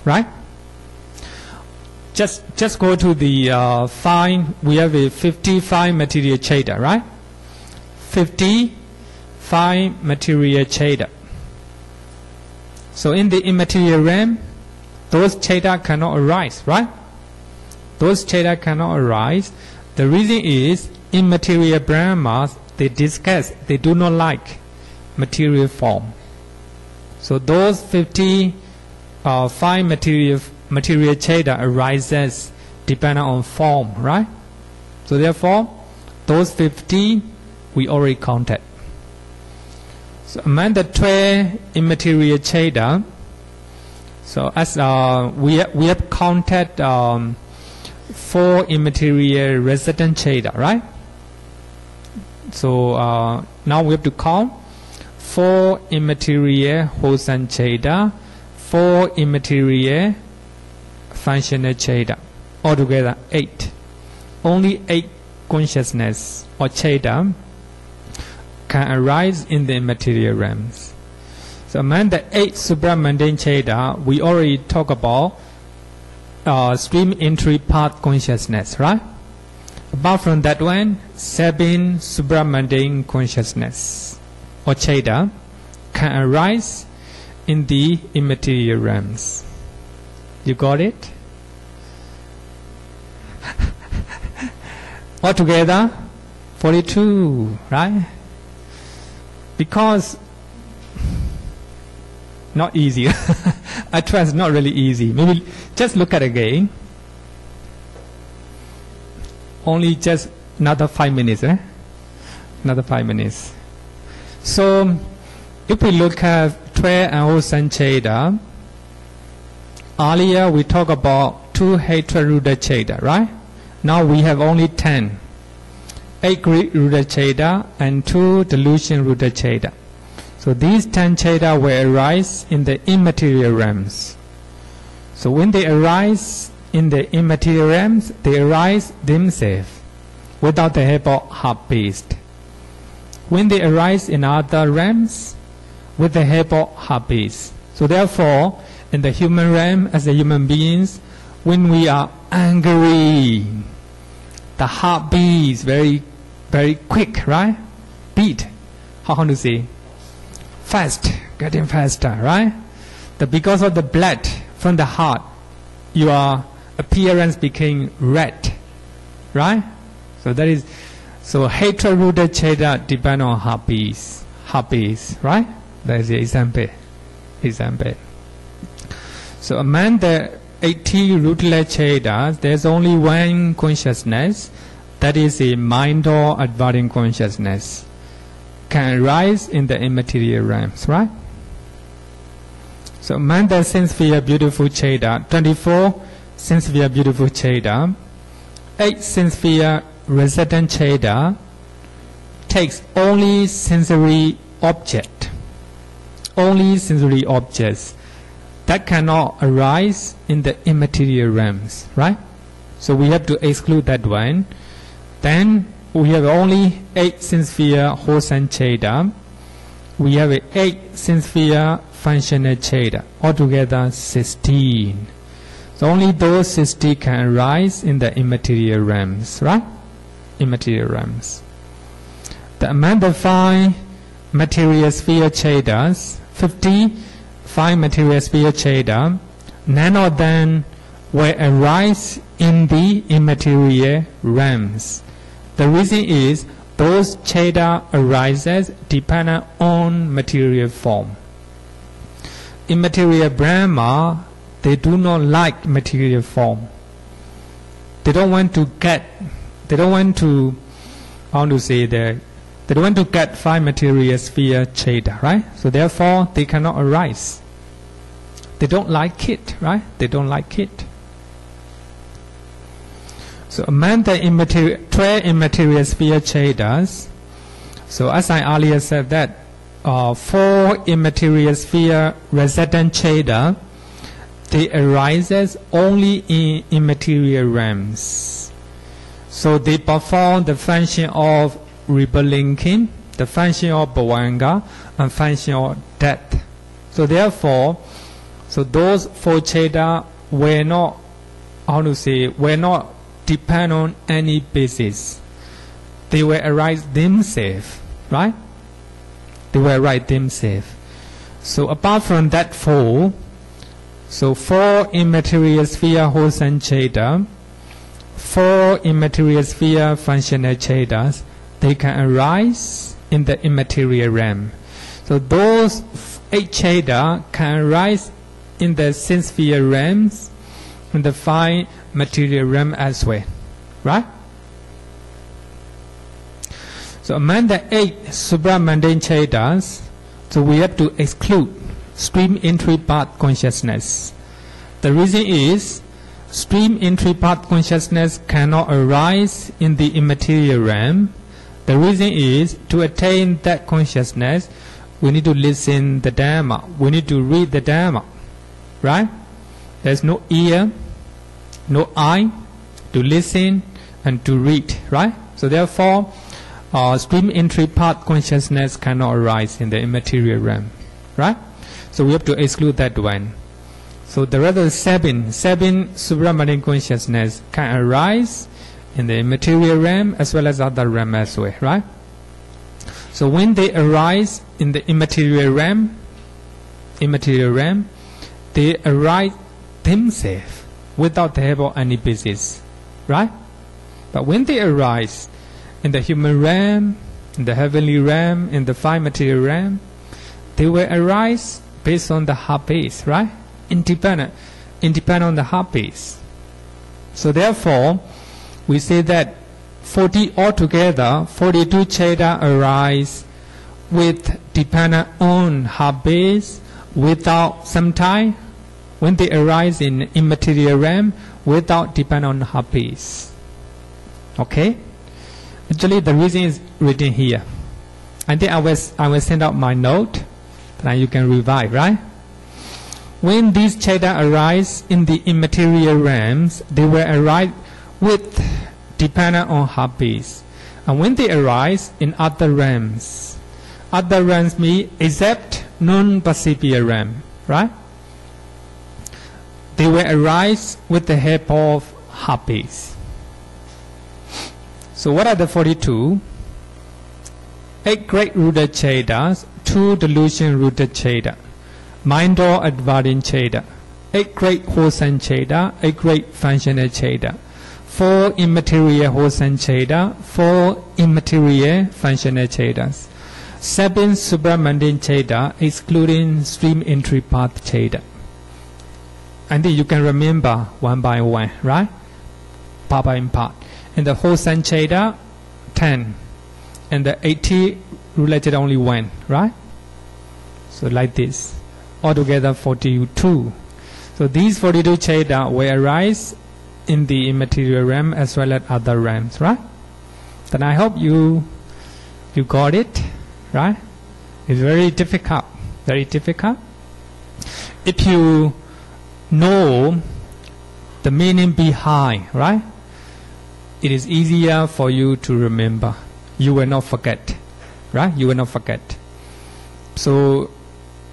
right? Just go to the fine. We have a 55 material cheda, right? 55 material cheda. So in the immaterial realm, those cheda cannot arise, right? Those cheda cannot arise. The reason is immaterial Brahmas, they do not like material form. So those 55 material cheda arises depending on form, right? So therefore, those 50 we already counted. So among the 12 immaterial cheda, so as we have counted 4 immaterial resident cheda, right? So now we have to count 4 immaterial wholesome cheda, 4 immaterial functional cheda, altogether 8. Only 8 consciousness or cheda can arise in the immaterial realms. So among the 8 supramundane cheda, we already talked about stream entry path consciousness, right? Apart from that one, 7 supramundane consciousness or cheda can arise in the immaterial realms. You got it? Altogether, 42, right? Because not easy. I trust it's not really easy. Maybe just look at it again. Only just another 5 minutes, eh? Another 5 minutes. So, if we look at 12 and wholesome cheda, earlier we talked about 2 hatred-rooted cheda, right? Now we have only 10. 8 greed-rooted cheda and 2 delusion-rooted cheda. So these 10 cheda will arise in the immaterial realms. So when they arise in the immaterial realms, they arise themselves without the help of heart-based. When they arise in other realms, with the help of heart-based. So therefore, in the human realm, as a human beings, when we are angry, the heart beats very, very quick, right? Beat. How can you say? Fast, getting faster, right? Because of the blood from the heart, your appearance became red, right? So that is, so hatred-rooted cheda depend on heart beats, right? That is the example. So among the 80 rootless chedas, there's only one consciousness, that is a mind or advancing consciousness, can arise in the immaterial realms, right? So among the sense-sphere beautiful cheda, 24 sense-sphere beautiful cheda, 8 sense-sphere resident cheda takes only sensory object, only sensory objects that cannot arise in the immaterial realms, right? So we have to exclude that one. Then we have only 8 sense-sphere wholesome cheda. We have 8 sense-sphere functional cheda. Altogether 16. So only those 16 can arise in the immaterial realms, right? Immaterial realms. Among the 5 material sphere chedas, 55 material sphere cheda, none of them will arise in the immaterial realms. The reason is those cheda arises dependent on material form. Immaterial Brahma, they do not like material form. They don't want to get, they don't want to, how to say that, they don't want to get 5 material sphere cheda, right? So therefore, they cannot arise. They don't like it, right? They don't like it. So among the 12 immaterial sphere chedas, so as I earlier said that 4 immaterial sphere resident cheda, they arises only in immaterial realms. So they perform the function of rebel linking, the function of bhavanga and function of death. So therefore, so those four cheda were not, were not depend on any basis. They were arise themselves, right? They were arise themselves. So apart from that four, so four immaterial sphere wholesome cheda, four immaterial sphere functional chedas, they can arise in the immaterial realm. So those 8 cheda can arise in the sense sphere realms, in the 5 material realm as well, right? So among the 8 supramundane chedas, so we have to exclude stream entry path consciousness. The reason is stream entry path consciousness cannot arise in the immaterial realm. The reason is to attain that consciousness, we need to listen the Dhamma. We need to read the Dhamma, right? There's no ear, no eye to listen and to read, right? So therefore, stream entry path consciousness cannot arise in the immaterial realm, right? So we have to exclude that one. So the other seven supramundane consciousness can arise in the immaterial realm as well as other realm as well, right? So when they arise in the immaterial realm, they arise themselves without the help of any basis, right? But when they arise in the human realm, in the heavenly realm, in the 5 material realm, they will arise based on the heart base, right? Independent on the heart base. So therefore, we say that 40 altogether, 42 cheda arise with dependent on heart base, without sometime when they arise in immaterial realm, without depend on heart base. Okay? Actually, the reason is written here. I think I will send out my note, then you can revise, right? When these cheda arise in the immaterial realms, they will arise with dependent on heart base. And when they arise in other realms mean except non-perceptual realm, right? They will arise with the help of heart base. So what are the 42? 8 great rooted chedas, 2 delusion rooted cheda, mind or advancing cheda, 8 great wholesome cheda, 8 great functional cheda, 4 immaterial wholesome cheda, 4 immaterial functional chedas, 7 supramundane cheda, excluding stream entry path cheda. And then you can remember one by one, right? Part by part. And the wholesome cheda, 10. And the 80 related only 1, right? So like this. Altogether 42. So these 42 cheda will arise in the immaterial realm as well as other realms, right? Then I hope you got it, right? It's very difficult, very difficult. If you know the meaning behind, right? It is easier for you to remember. You will not forget, right? You will not forget. So,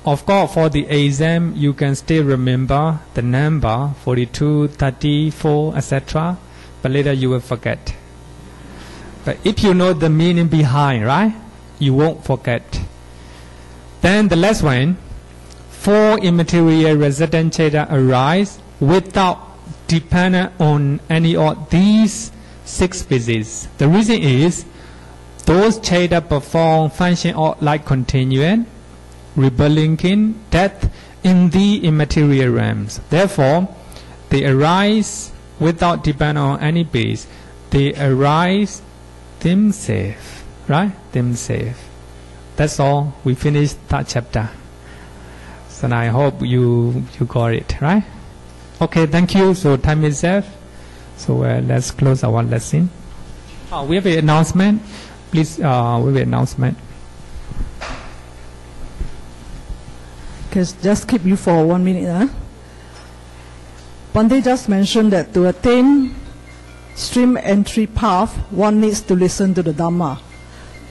of course, for the exam, you can still remember the number 42, 34, etc. But later you will forget. But if you know the meaning behind, right? You won't forget. Then the last one, 4 immaterial resident cheda arise without dependent on any of these 6 bases. The reason is those cheda perform function of like continuum, rebirth, death in the immaterial realms. Therefore, they arise without dependent on any base. They arise themselves, right? Themselves. That's all. We finished that chapter. So I hope you got it, right? Okay, thank you. So time is up. So let's close our lesson. We have an announcement. Please, we have an announcement. Okay, just keep you for 1 minute. Bande just mentioned that to attain stream entry path, one needs to listen to the Dhamma.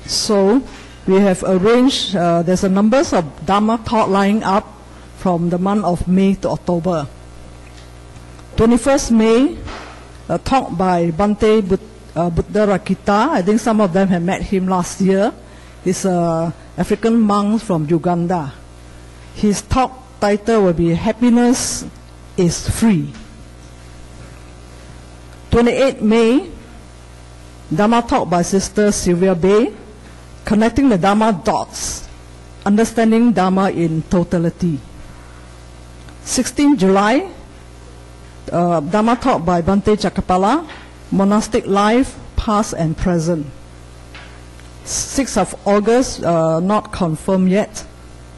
So, we have arranged, there's a numbers of Dhamma talk lying up from the month of May to October. 21st May, a talk by Bhante Buddha Rakita. I think some of them have met him last year. He's an African monk from Uganda. His talk title will be Happiness is Free. 28 May, Dhamma talk by Sister Sylvia Bay, Connecting the Dhamma Dots, Understanding Dhamma in Totality. 16 July, Dhamma talk by Bhante Chakapala, Monastic Life, Past and Present. 6th of August, not confirmed yet.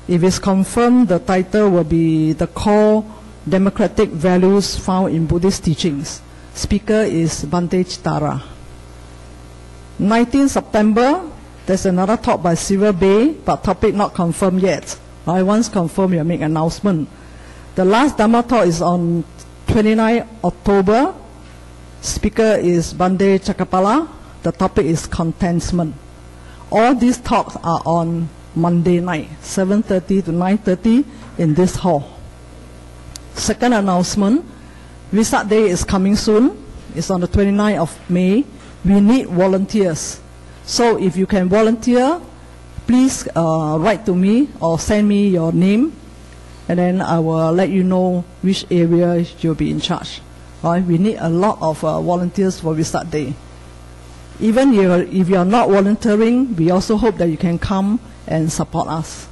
If it's confirmed, the title will be The Core Democratic Values Found in Buddhist Teachings. Speaker is Bhante Chitara. 19th September, there's another talk by Sylvia Bay, but topic not confirmed yet. Once confirmed, you'll make announcement. The last Dhamma talk is on 29 October. Speaker is Bhante Chakapala. The topic is contentment. All these talks are on Monday night, 7:30 to 9:30 in this hall. Second announcement, Vesak Day is coming soon. It's on the 29th of May. We need volunteers. So if you can volunteer, please write to me or send me your name, and then I will let you know which area you'll be in charge. Right? We need a lot of volunteers for Vesak Day. Even if you're not volunteering, we also hope that you can come and support us.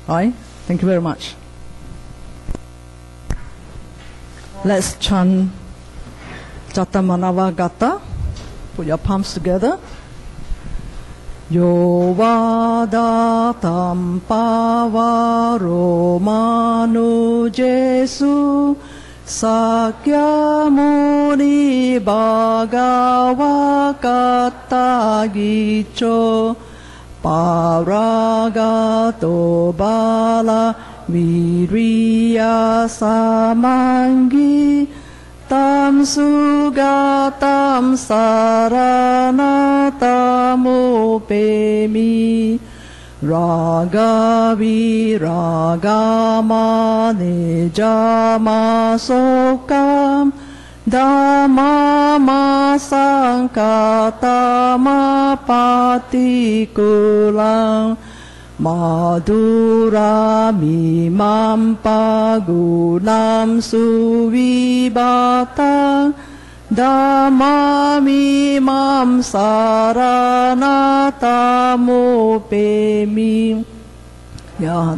Right? Thank you very much. Let's chant Jatamanava Gata. Put your palms together. Yo vadatam pavaro manu Jesu Sakya Muni Bhagava Kata Gicho Paragato Bala Viriya Samangi Tam Sugatam Saranatam Upemi Raga Viragama Nijama Sokam Dhamma Sankatama Patikulang Madhura Mimam Pagunam Suvibatang Dhamma Mimam Saranatamu Ya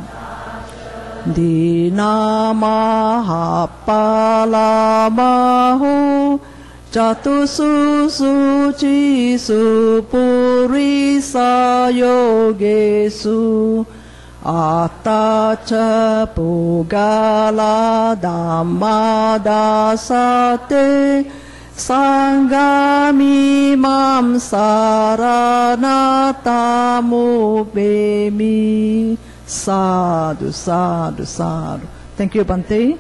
Dinamahapalamahu Jatusu suci supurisa yogesu Ataca pugala dhammadasate Sanggami mam saranatamu bemi. Sadhu, sadhu, sadhu. Thank you, Bhante.